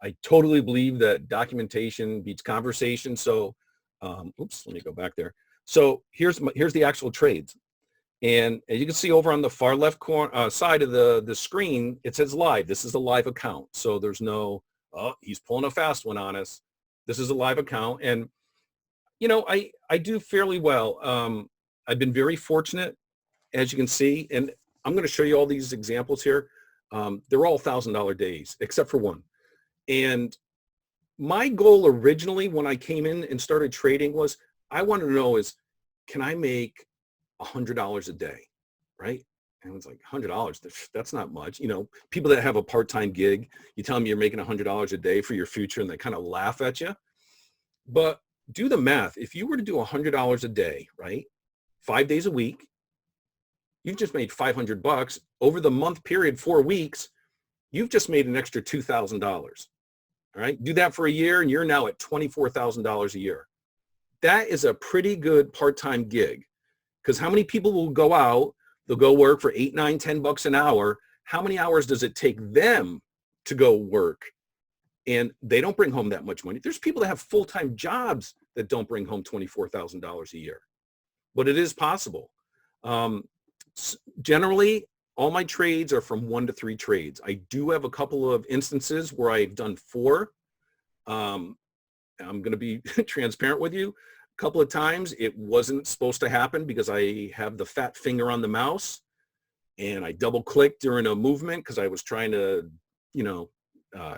I totally believe that documentation beats conversation. So, oops, let me go back there. So here's the actual trades, and as you can see over on the far left corner side of the screen, it says live. This is a live account, so there's no he's pulling a fast one on us. This is a live account, and I do fairly well. I've been very fortunate, as you can see, and I'm going to show you all these examples here. They're all $1,000 days, except for one. And my goal originally when I came in and started trading was I wanted to know is, can I make $100 a day, right? And it's like $100, that's not much. You know, people that have a part-time gig, you tell them you're making $100 a day for your future and they kind of laugh at you. But do the math. If you were to do $100 a day, right? 5 days a week, you've just made $500 over the month period, 4 weeks. You've just made an extra $2,000. All right. Do that for a year and you're now at $24,000 a year. That is a pretty good part-time gig, because how many people will go out, they'll go work for 8, 9, 10 bucks an hour. How many hours does it take them to go work? And they don't bring home that much money. There's people that have full-time jobs that don't bring home $24,000 a year, but it is possible. Generally, all my trades are from 1 to 3 trades. I do have a couple of instances where I've done 4. I'm going to be transparent with you. A couple of times it wasn't supposed to happen because I have the fat finger on the mouse and I double clicked during a movement because I was trying to, you know,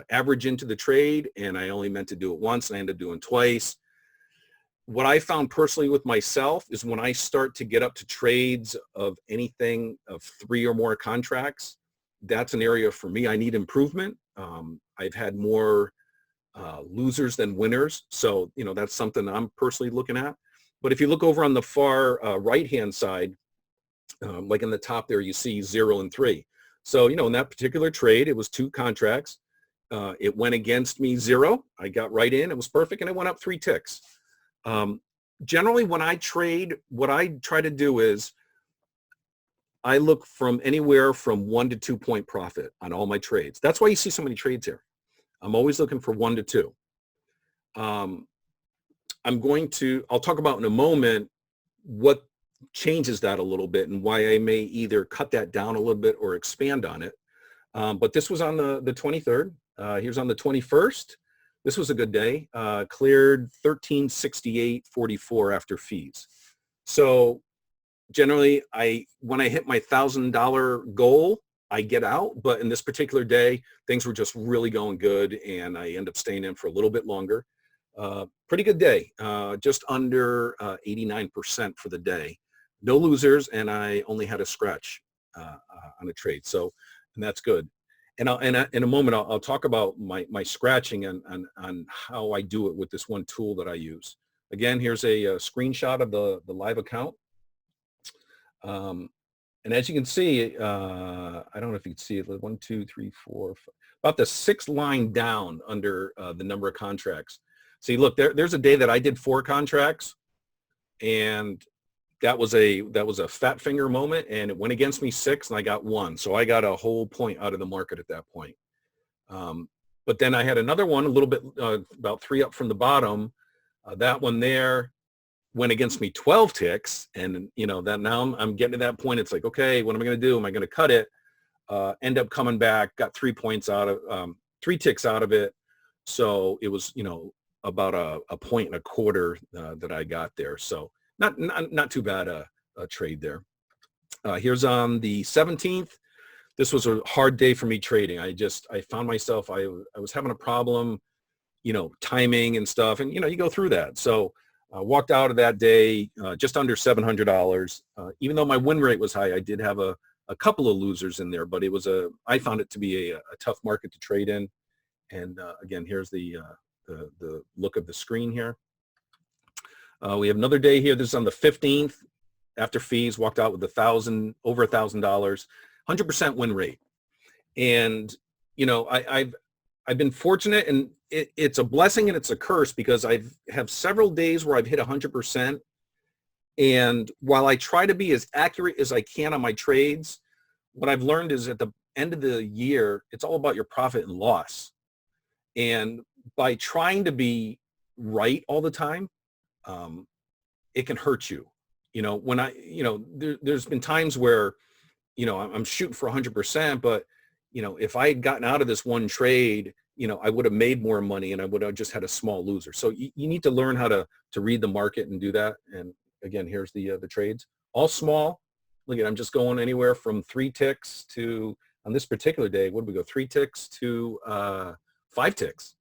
average into the trade, and I only meant to do it once and I ended up doing twice. What I found personally with myself is when I start to get up to trades of anything of 3 or more contracts, that's an area for me I need improvement. I've had more losers than winners. So, you know, that's something I'm personally looking at. But if you look over on the far right-hand side, like in the top there, you see 0 and 3. So, you know, in that particular trade, it was 2 contracts. It went against me 0. I got right in. It was perfect. And it went up 3 ticks. Generally, when I trade, what I try to do is I look from anywhere from 1 to 2 point profit on all my trades. That's why you see so many trades here. I'm always looking for 1 to 2. I'll talk about in a moment what changes that a little bit and why I may either cut that down a little bit or expand on it. But this was on the 23rd. Here's on the 21st. This was a good day. Cleared 1368.44 after fees. So generally, when I hit my $1,000 goal, I get out. But in this particular day, things were just really going good, and I end up staying in for a little bit longer. Pretty good day. Just under 89% for the day. No losers, and I only had a scratch on a trade. So, and that's good. And in a moment, I'll talk about my scratching and how I do it with this one tool that I use. Again, here's a screenshot of the live account. And as you can see, I don't know if you can see it, 1, 2, 3, 4, 5, about the 6th line down under the number of contracts. See, look, there's a day that I did 4 contracts, and that was a fat finger moment, and it went against me 6 and I got 1. So I got a whole point out of the market at that point. But then I had another one a little bit, about 3 up from the bottom. That one there went against me 12 ticks. And, you know, that now I'm getting to that point. It's like, okay, what am I going to do? Am I going to cut it? End up coming back, got 3 points out of, 3 ticks out of it. So it was, you know, about a 1.25 that I got there. So not too bad a trade there. Here's on the 17th. This was a hard day for me trading. I found myself, I was having a problem, you know, timing and stuff. And, you know, you go through that. So I walked out of that day just under $700. Even though my win rate was high, I did have a couple of losers in there, but I found it to be a tough market to trade in. And again, here's the look of the screen here. We have another day here. This is on the 15th. After fees, walked out with over $1,000, 100% win rate. And, you know, I've been fortunate, and it's a blessing and it's a curse, because I have several days where I've hit 100%. And while I try to be as accurate as I can on my trades, what I've learned is at the end of the year, it's all about your profit and loss. And by trying to be right all the time, it can hurt you. You know, when there's been times where, you know, I'm shooting for 100%, but, you know, if I had gotten out of this one trade, you know, I would have made more money and I would have just had a small loser. So you need to learn how to read the market and do that. And again, here's the trades, all small. Look at, I'm just going anywhere from 3 ticks to, on this particular day, what did we go? 3 ticks to 5 ticks.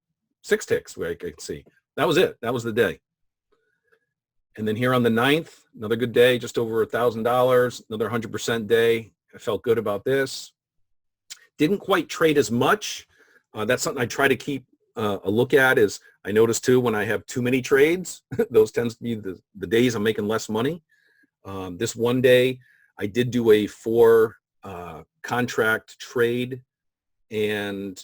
6 ticks where I could see. That was it. That was the day. And then here on the 9th, another good day, just over $1,000, another 100% day. I felt good about this. Didn't quite trade as much. That's something I try to keep a look at. Is I notice too when I have too many trades, those tends to be the days I'm making less money. This one day I did do a 4 contract trade, and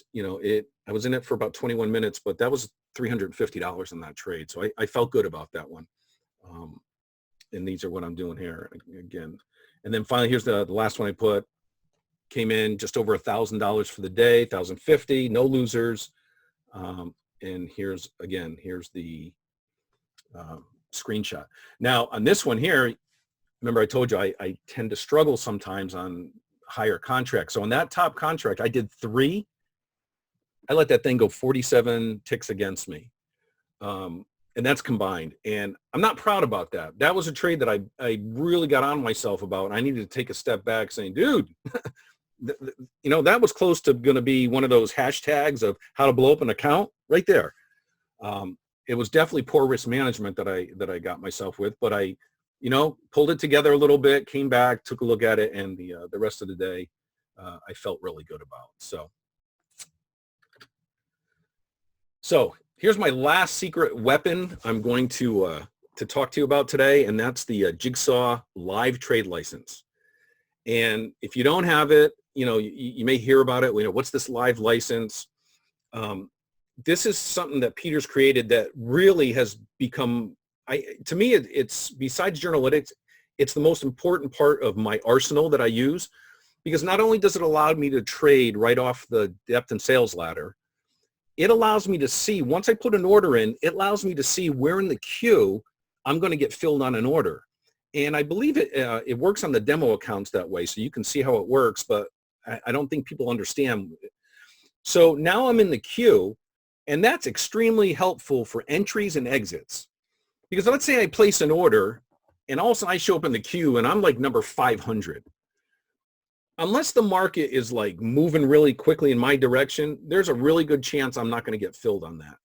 I was in it for about 21 minutes, but that was $350 in that trade. So I felt good about that one. And these are what I'm doing here again. And then finally, here's the last one I put. Came in just over $1,000 for the day, $1,050, no losers. And here's the screenshot. Now on this one here, remember I told you I tend to struggle sometimes on higher contracts. So on that top contract, I did 3. I let that thing go 47 ticks against me. And that's combined. And I'm not proud about that. That was a trade that I really got on myself about. I needed to take a step back saying, dude, that was close to going to be one of those hashtags of how to blow up an account right there. It was definitely poor risk management that I got myself with, but I pulled it together a little bit, came back, took a look at it, and the rest of the day I felt really good about. So here's my last secret weapon I'm going to talk to you about today, and that's the Jigsaw live trade license. And if you don't have it, you may hear about it. What's this live license? This is something that Peter's created that really has become, to me, it's besides Journalytix, it's the most important part of my arsenal that I use, because not only does it allow me to trade right off the depth and sales ladder, it allows me to see, once I put an order in, it allows me to see where in the queue I'm going to get filled on an order. And I believe it works on the demo accounts that way, so you can see how it works, but I don't think people understand. So now I'm in the queue, and that's extremely helpful for entries and exits. Because let's say I place an order, and all of a sudden I show up in the queue, and I'm like number 500. Unless the market is like moving really quickly in my direction, there's a really good chance I'm not going to get filled on that.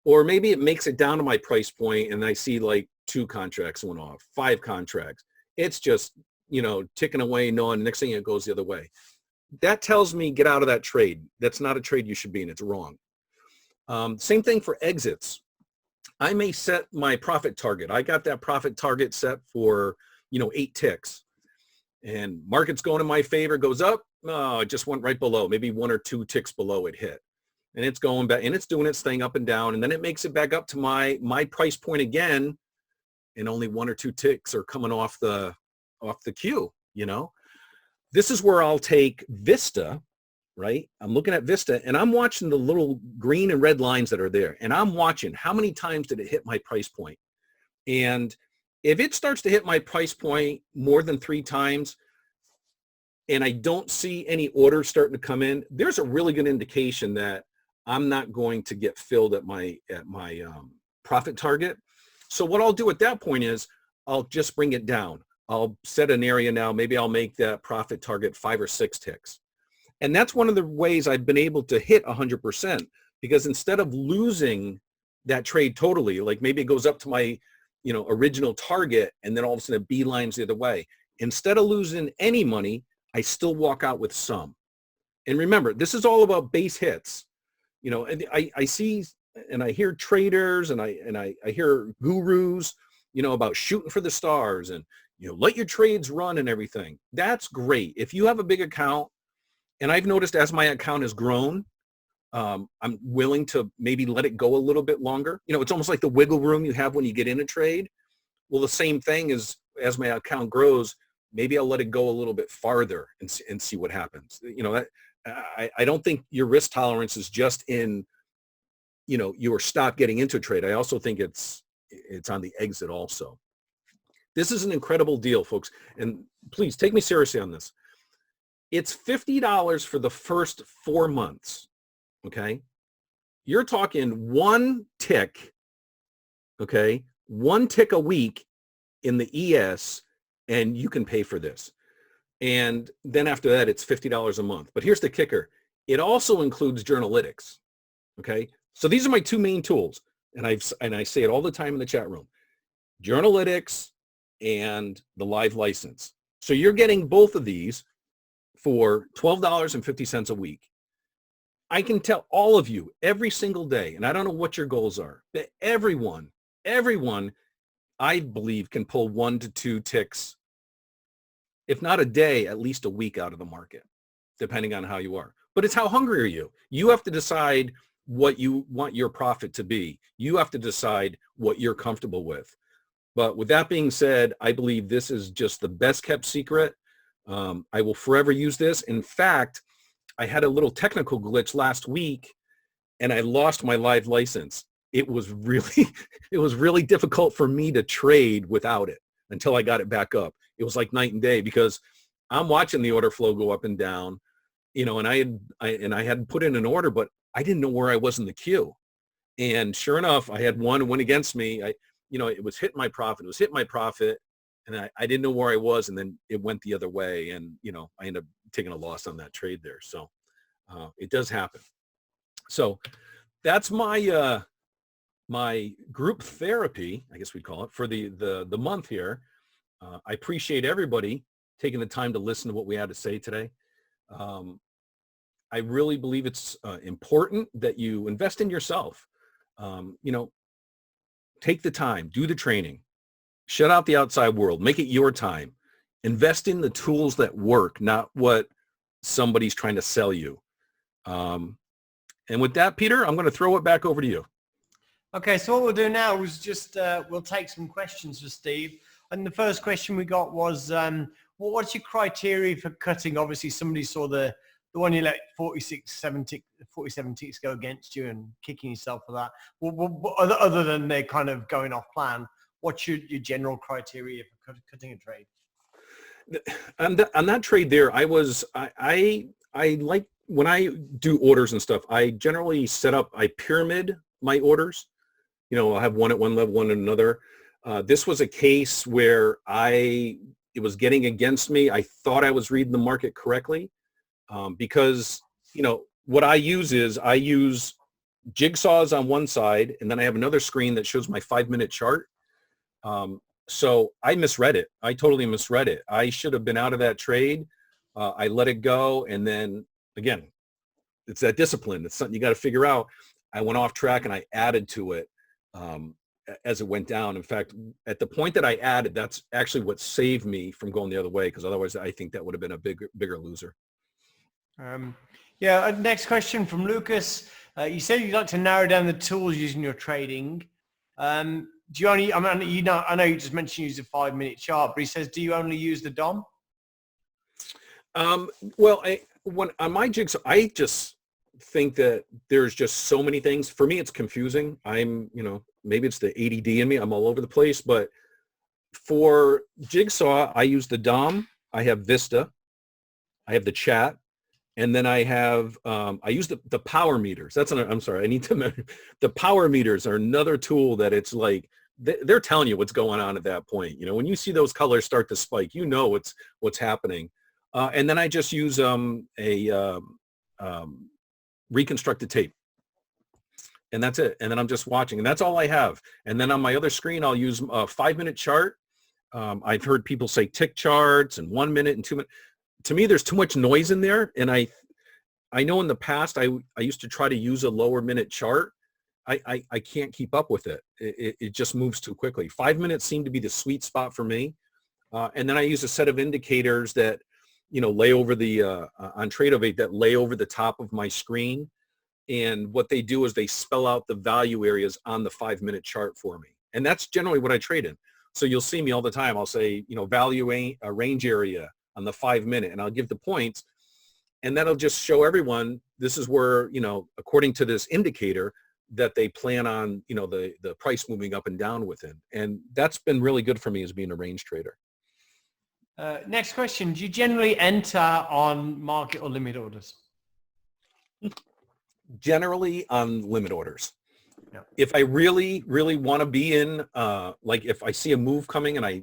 Or maybe it makes it down to my price point and I see like 2 contracts went off, 5 contracts. It's just, ticking away, knowing next thing it goes the other way. That tells me get out of that trade. That's not a trade you should be in. It's wrong. Same thing for exits. I may set my profit target. I got that profit target set for, 8 ticks. And market's going in my favor, goes up. Oh, it just went right below, maybe 1 or 2 ticks below it hit. And it's going back, and it's doing its thing up and down, and then it makes it back up to my price point again, and only 1 or 2 ticks are coming off the queue. This is where I'll take Vista, right? I'm looking at Vista, and I'm watching the little green and red lines that are there, and I'm watching how many times did it hit my price point. And if it starts to hit my price point more than 3 times, and I don't see any orders starting to come in, there's a really good indication that I'm not going to get filled at my profit target. So what I'll do at that point is I'll just bring it down. I'll set an area now. Maybe I'll make that profit target 5 or 6 ticks. And that's one of the ways I've been able to hit 100%, because instead of losing that trade totally, like maybe it goes up to my original target, and then all of a sudden it beelines the other way. Instead of losing any money, I still walk out with some. And remember, this is all about base hits. And I see and I hear traders and I hear gurus, about shooting for the stars and, let your trades run and everything. That's great. If you have a big account, and I've noticed as my account has grown, I'm willing to maybe let it go a little bit longer. It's almost like the wiggle room you have when you get in a trade. Well, the same thing is as my account grows, maybe I'll let it go a little bit farther and see what happens. I don't think your risk tolerance is just in, your stop getting into a trade. I also think it's on the exit also. This is an incredible deal, folks. And please take me seriously on this. It's $50 for the first 4 months. Okay. You're talking 1 tick. Okay. 1 tick a week in the ES, and you can pay for this. And then after that, it's $50 a month. But here's the kicker. It also includes Journalytix. Okay. So these are my two main tools. And I say it all the time in the chat room, Journalytix and the live license. So you're getting both of these for $12.50 a week. I can tell all of you every single day, and I don't know what your goals are, that everyone, I believe, can pull 1 to 2 ticks, if not a day, at least a week out of the market, depending on how you are. But it's how hungry are you? You have to decide what you want your profit to be. You have to decide what you're comfortable with. But with that being said, I believe this is just the best kept secret. I will forever use this. In fact, I had a little technical glitch last week and I lost my live license. It was really difficult for me to trade without it until I got it back up. It was like night and day because I'm watching the order flow go up and down, and I had put in an order, but I didn't know where I was in the queue. And sure enough, I had one went against me. It was hitting my profit. It was hitting my profit. And I didn't know where I was. And then it went the other way. And, I ended up taking a loss on that trade there. So it does happen. So that's my, my group therapy, I guess we'd call it, for the month here. I appreciate everybody taking the time to listen to what we had to say today. I really believe it's important that you invest in yourself. Take the time, do the training, shut out the outside world, make it your time, invest in the tools that work, not what somebody's trying to sell you. And with that, Peter, I'm going to throw it back over to you. Okay, so what we'll do now is just we'll take some questions for Steve. And the first question we got was, what's your criteria for cutting? Obviously, somebody saw the one you let 47 ticks go against you and kicking yourself for that. Other than they're kind of going off plan, what's your general criteria for cutting a trade? On that trade there, I like when I do orders and stuff, I generally I pyramid my orders. I'll have one at one level, one at another. This was a case where it was getting against me. I thought I was reading the market correctly because, what I use jigsaws on one side, and then I have another screen that shows my 5-minute chart. So I misread it. I totally misread it. I should have been out of that trade. I let it go. And then again, it's that discipline. It's something you got to figure out. I went off track and I added to it as it went down. In fact, at the point that I added, that's actually what saved me from going the other way, because otherwise I think that would have been a bigger loser. Next question from Lucas. You said you'd like to narrow down the tools using your trading. Do you only, I know you just mentioned you use a 5-minute chart, but he says, do you only use the DOM? Well, when on my Jigsaw, I just think that there's just so many things. For me, it's confusing. Maybe it's the ADD in me. I'm all over the place, but for Jigsaw, I use the DOM. I have Vista. I have the chat. And then I have, I use the power meters. I'm sorry, I need to remember. The power meters are another tool that it's like, they're telling you what's going on at that point. When you see those colors start to spike, what's happening. And then I just use a reconstructed tape. And that's it. And then I'm just watching, and that's all I have. And then on my other screen, I'll use a 5-minute chart. I've heard people say tick charts and 1 minute and 2 minutes. To me, there's too much noise in there. And I know in the past, I used to try to use a lower minute chart. I can't keep up with it. It just moves too quickly. 5 minutes seem to be the sweet spot for me. And then I use a set of indicators that, lay over on Tradeovate, that lay over the top of my screen. And what they do is they spell out the value areas on the 5-minute chart for me. And that's generally what I trade in. So you'll see me all the time. I'll say, value range area on the 5-minute, and I'll give the points, and that'll just show everyone this is where, according to this indicator, that they plan on, the price moving up and down within. And that's been really good for me as being a range trader. Next question. Do you generally enter on market or limit orders? Generally on limit orders. Yeah. If I really, really want to be in, like if I see a move coming and I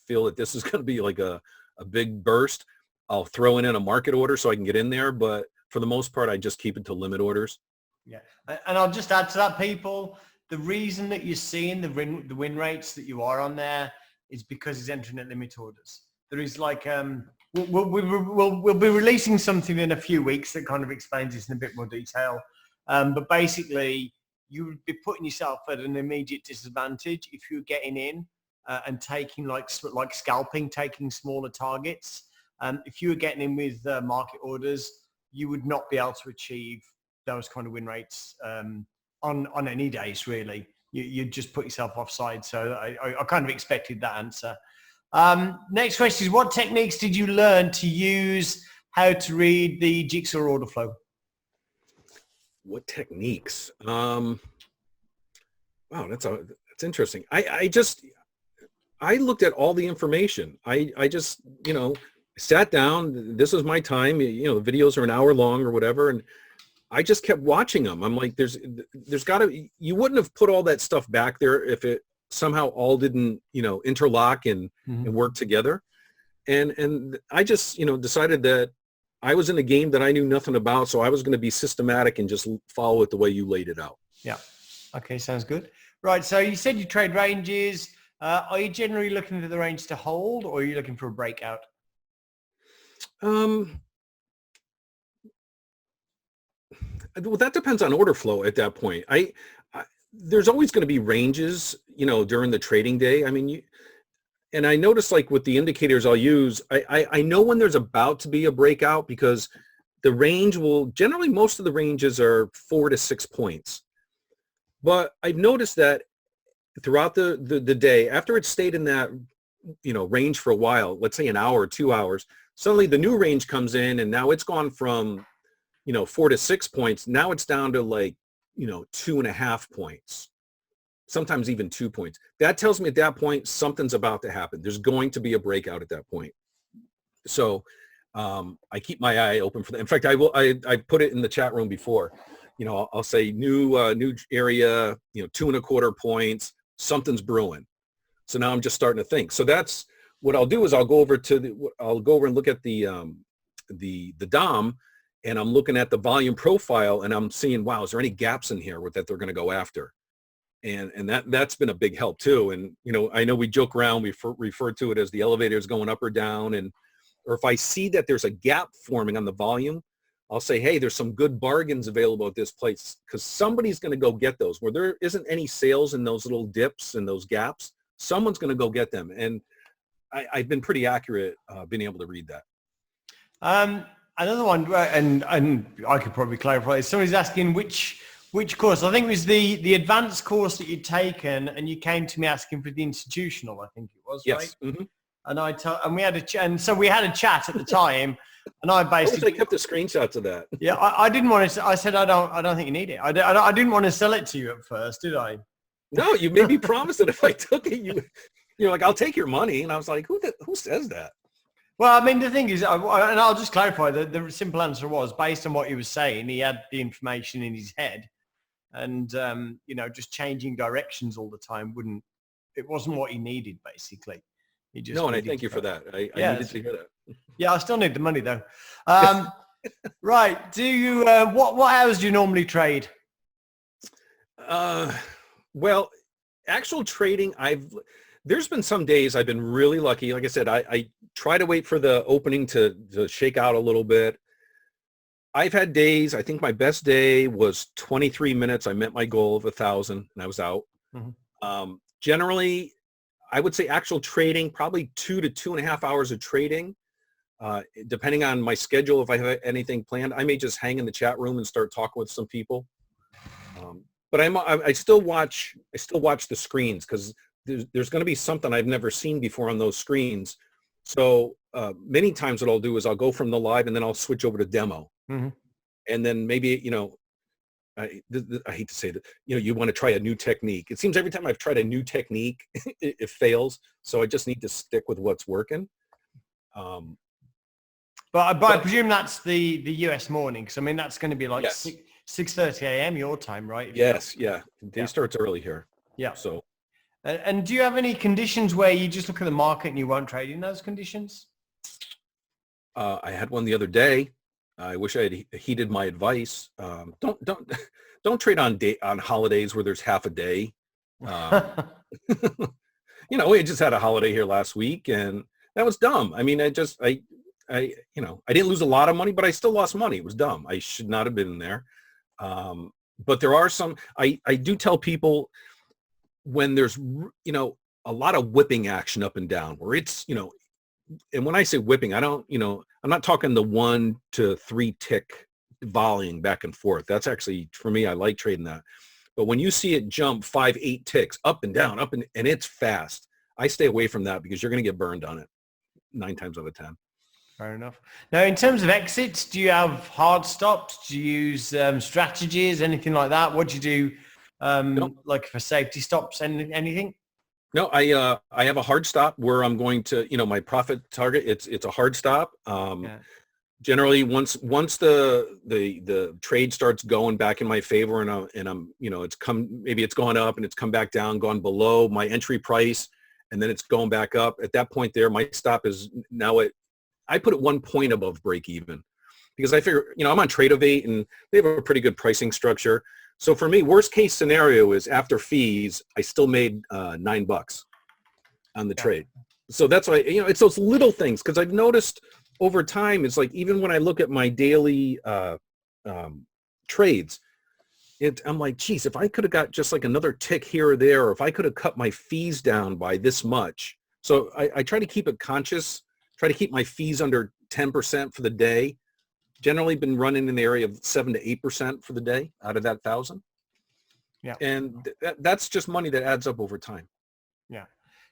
feel that this is going to be like a big burst, I'll throw in a market order so I can get in there. But for the most part, I just keep it to limit orders. Yeah, and I'll just add to that, people. The reason that you're seeing the win rates that you are on there is because it's entering at limit orders. There is like we'll be releasing something in a few weeks that kind of explains this in a bit more detail. But basically, you would be putting yourself at an immediate disadvantage if you're getting in and taking like scalping, taking smaller targets. If you were getting in with market orders, you would not be able to achieve those kind of win rates on any days, really. You just put yourself offside. So I kind of expected that answer. Next question is, what techniques did you learn to use how to read the Jigsaw order flow? What techniques? Wow, that's interesting. I looked at all the information. I just, sat down. This is my time. The videos are an hour long or whatever, and I just kept watching them. I'm like, there's gotta, you wouldn't have put all that stuff back there if it somehow all didn't, interlock and work together. And I just, decided that I was in a game that I knew nothing about. So I was going to be systematic and just follow it the way you laid it out. Yeah. Okay. Sounds good. Right. So you said you trade ranges. Are you generally looking for the range to hold, or are you looking for a breakout? Well, that depends on order flow at that point. There's always going to be ranges, during the trading day. I mean, and I notice, like with the indicators I'll use, I know when there's about to be a breakout, because the range will generally, most of the ranges are 4 to 6 points. But I've noticed that throughout the day, after it stayed in that, range for a while, let's say an hour or 2 hours, suddenly the new range comes in, and now it's gone from 4 to 6 points. Now it's down to like, 2.5 points, sometimes even 2 points. That tells me at that point, something's about to happen. There's going to be a breakout at that point. So I keep my eye open for that. In fact, I put it in the chat room before, I'll say new area, 2.25 points, something's brewing. So now I'm just starting to think. So that's what I'll do, is I'll go over and look at the DOM, and I'm looking at the volume profile, and I'm seeing, wow, is there any gaps in here that they're going to go after? And that's been a big help too. And, I know we joke around, we refer to it as the elevators going up or down. Or if I see that there's a gap forming on the volume, I'll say, hey, there's some good bargains available at this place, because somebody's going to go get those. Where there isn't any sales in those little dips and those gaps, someone's going to go get them. And I've been pretty accurate being able to read that. Another one, and I could probably clarify, somebody's asking which course. I think it was the advanced course that you'd taken, and you came to me asking for the institutional, I think it was, yes. Right? Mm-hmm. And we had so we had a chat at the time, and I basically kept the screenshots of that. Yeah, I didn't want to. I said I don't think you need it. I didn't want to sell it to you at first, did I? No, you made me promise that if I took it, you're like, I'll take your money, and I was like, who says that? Well, I mean, the thing is, and I'll just clarify that the simple answer was, based on what he was saying, he had the information in his head, and just changing directions all the time wasn't what he needed, basically. He just and I thank you for that. I needed to hear that. Yeah, I still need the money though. Right. Do you what hours do you normally trade? Well, actual trading, there's been some days I've been really lucky. Like I said, I try to wait for the opening to shake out a little bit. I've had days, I think my best day was 23 minutes. I met my goal of 1,000 and I was out. Mm-hmm. Generally, I would say actual trading, probably 2 to 2.5 hours of trading. Depending on my schedule, if I have anything planned, I may just hang in the chat room and start talking with some people. But I still watch the screens, because there's going to be something I've never seen before on those screens. So many times what I'll do is I'll go from the live, and then I'll switch over to demo. Mm-hmm. And then maybe, I hate to say that, you want to try a new technique. It seems every time I've tried a new technique, it fails. So I just need to stick with what's working. But I presume that's the US morning, because I mean that's going to be like yes. 6:30 a.m. your time, right? Yes, yeah. Day starts early here. Yeah. So. And do you have any conditions where you just look at the market and you won't trade in those conditions? I had one the other day. I wish I had heeded my advice. Don't trade on holidays where there's half a day. We just had a holiday here last week, and that was dumb. I mean, I didn't lose a lot of money, but I still lost money. It was dumb. I should not have been there. But there are some, I do tell people when there's, a lot of whipping action up and down where it's, and when I say whipping, I don't, I'm not talking the 1 to 3 tick volleying back and forth. That's actually, for me, I like trading that. But when you see it jump 5, 8 ticks up and down, and it's fast, I stay away from that because you're going to get burned on it 9 times out of 10. Fair enough. Now, in terms of exits, do you have hard stops? Do you use strategies, anything like that? What do you do, Nope. like for safety stops and anything? No, I have a hard stop where I'm going to, my profit target. It's a hard stop. Yeah. Generally, once the trade starts going back in my favor, and I'm maybe it's gone up and it's come back down, gone below my entry price, and then it's going back up. At that point, there, my stop is now I put it 1 point above break even, because I figure, I'm on Tradeovate and they have a pretty good pricing structure. So for me, worst case scenario is after fees, I still made $9 on the trade. So that's why, it's those little things, because I've noticed over time, it's like, even when I look at my daily trades, I'm like, geez, if I could have got just like another tick here or there, or if I could have cut my fees down by this much. So I try to keep it conscious, try to keep my fees under 10% for the day. Generally been running in the area of 7 to 8% for the day out of that 1,000. Yeah. And that's just money that adds up over time. Yeah.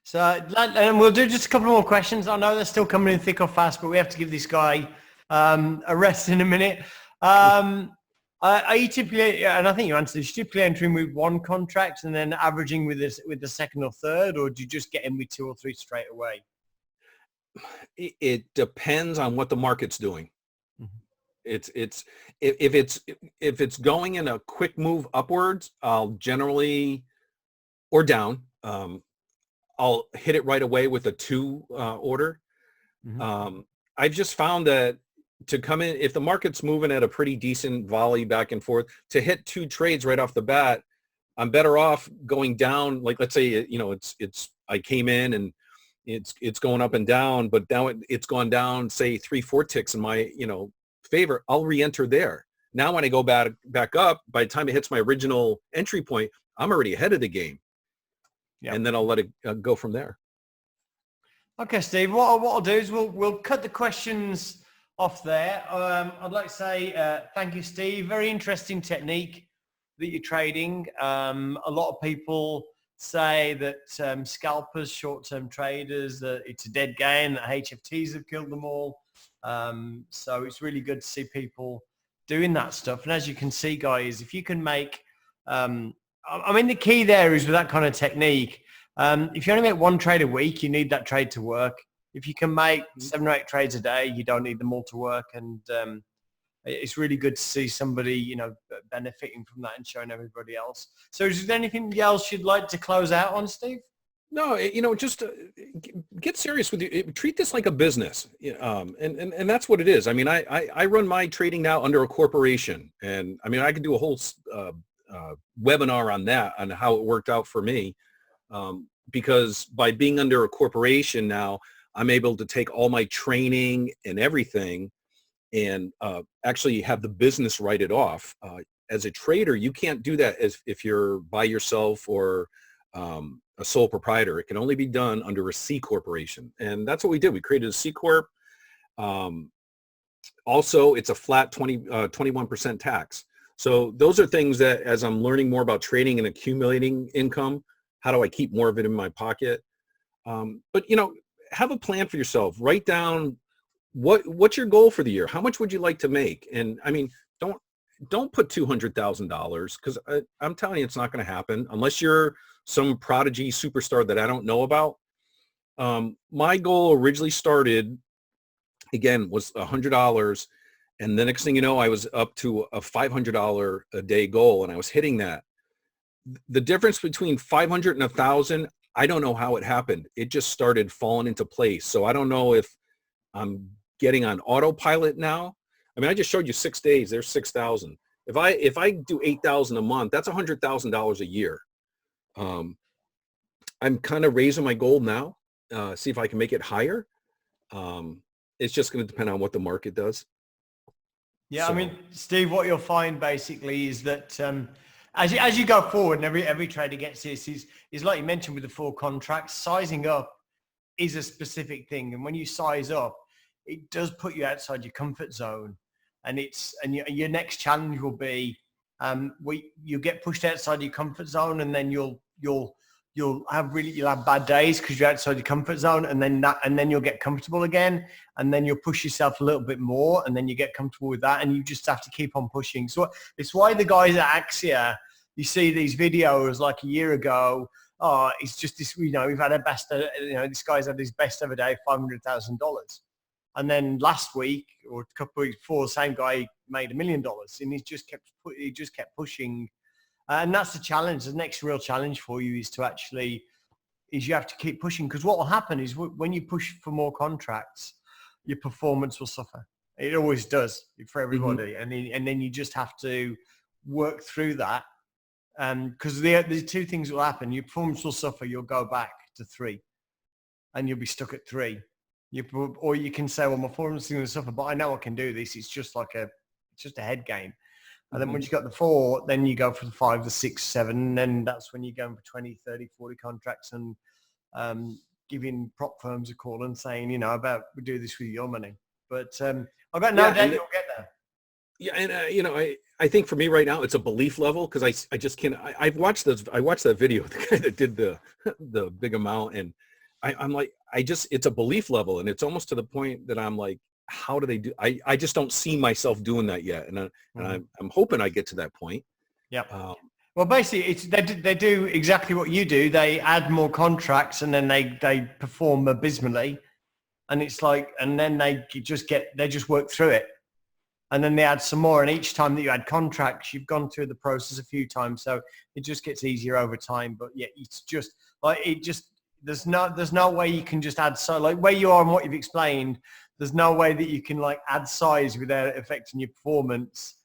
So, and we'll do just a couple more questions. I know they're still coming in thick or fast, but we have to give this guy a rest in a minute. Are you typically, and I think you answered this, typically entering with 1 contract and then averaging with the second or third, or do you just get in with 2 or 3 straight away? It depends on what the market's doing. Mm-hmm. If it's going in a quick move upwards, I'll generally, or down, I'll hit it right away with a 2 order. Mm-hmm. I've just found that to come in, if the market's moving at a pretty decent volley back and forth, to hit 2 trades right off the bat, I'm better off going down. Like, let's say, I came in and it's going up and down, but now it's gone down, say 3, 4 ticks in my, favor. I'll re-enter there. Now, when I go back up, by the time it hits my original entry point, I'm already ahead of the game. Yeah. And then I'll let it go from there. Okay, Steve, what I'll do is we'll cut the questions off there. I'd like to say thank you, Steve. Very interesting technique that you're trading. A lot of people say that scalpers, short-term traders, that it's a dead game, that HFTs have killed them all. So it's really good to see people doing that stuff. And as you can see, guys, if you can make, the key there is with that kind of technique, if you only make 1 trade a week, you need that trade to work. If you can make 7 or 8 trades a day, you don't need them all to work. And it's really good to see somebody, benefiting from that and showing everybody else. So is there anything else you'd like to close out on, Steve? No, just get serious with you. Treat this like a business, and that's what it is. I mean, I run my trading now under a corporation, and I mean, I could do a whole webinar on that, on how it worked out for me, because by being under a corporation now, I'm able to take all my training and everything and actually have the business write it off. As a trader, you can't do that if you're by yourself or a sole proprietor. It can only be done under a C corporation. And that's what we did. We created a C corp. Also, it's a flat 21% tax. So those are things that, as I'm learning more about trading and accumulating income, how do I keep more of it in my pocket? But, have a plan for yourself. Write down what's your goal for the year? How much would you like to make? And I mean, don't put $200,000, because I'm telling you, it's not going to happen unless you're some prodigy superstar that I don't know about. My goal originally started, again, was $100. And the next thing you know, I was up to a $500 a day goal, and I was hitting that. The difference between 500 and 1,000, I don't know how it happened. It just started falling into place. So I don't know if I'm getting on autopilot now. I mean, I just showed you 6 days. There's 6,000. If I do 8,000 a month, that's $100,000 a year. I'm kind of raising my goal now. See if I can make it higher. It's just going to depend on what the market does. Yeah, so, I mean, Steve, what you'll find basically is that as you go forward, and every trader gets this, is like you mentioned with the 4 contracts, sizing up is a specific thing, and when you size up, it does put you outside your comfort zone, and your next challenge will be you get pushed outside your comfort zone, and then you'll have bad days because you're outside your comfort zone, and then you'll get comfortable again, and then you'll push yourself a little bit more, and then you get comfortable with that, and you just have to keep on pushing. So it's why the guys at Axia, you see these videos like a year ago, oh, it's just this, we've had our best, this guy's had his best ever day, $500,000. And then last week or a couple of weeks before, the same guy made $1 million, and he just kept pushing. And that's the challenge. The next real challenge for you is you have to keep pushing, because what will happen is when you push for more contracts, your performance will suffer. It always does for everybody. Mm-hmm. And then you just have to work through that. Because the 2 things will happen. Your performance will suffer. You'll go back to 3 and you'll be stuck at 3. Or you can say, well, my performance is going to suffer, but I know I can do this. It's just a head game. And then once you got the 4, then you go for the 5, the 6, 7, and then that's when you're going for 20, 30, 40 contracts and giving prop firms a call and saying, we do this with your money. But I've got no doubt you'll get there. Yeah, and I think for me right now it's a belief level, because I just can't. I watched that video of the guy that did the big amount, and I'm like, it's a belief level, and it's almost to the point that I'm like, how do they do? I just don't see myself doing that yet, and I'm hoping I get to that point. Yeah. Well, basically, they do exactly what you do. They add more contracts, and then they perform abysmally, and it's like, and then they just work through it, and then they add some more. And each time that you add contracts, you've gone through the process a few times, so it just gets easier over time. But yeah, it's just like there's no way you can just add, so like where you are and what you've explained. There's no way that you can like add size without affecting your performance.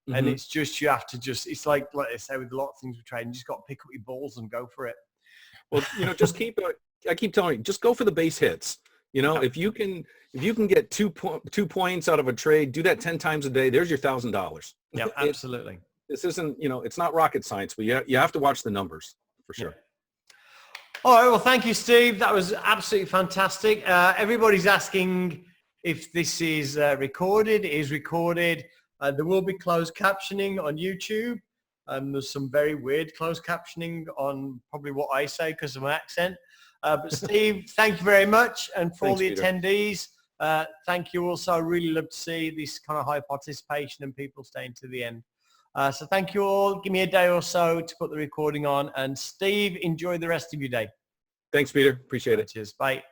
Mm-hmm. And it's just, you have to it's like I say with a lot of things with trading, you just got to pick up your balls and go for it. Well, I keep telling you, just go for the base hits. If you can get 2 points out of a trade, do that 10 times a day. There's your $1,000. Yeah, absolutely. This isn't, it's not rocket science, but you have to watch the numbers for sure. Yeah. All right. Well, thank you, Steve. That was absolutely fantastic. Everybody's asking if this is recorded. It is recorded. There will be closed captioning on YouTube. There's some very weird closed captioning on probably what I say because of my accent. But Steve, thank you very much. And for all the attendees, thank you also. I really love to see this kind of high participation and people staying to the end. So thank you all. Give me a day or so to put the recording on. And Steve, enjoy the rest of your day. Thanks, Peter. Appreciate it. Cheers. Bye.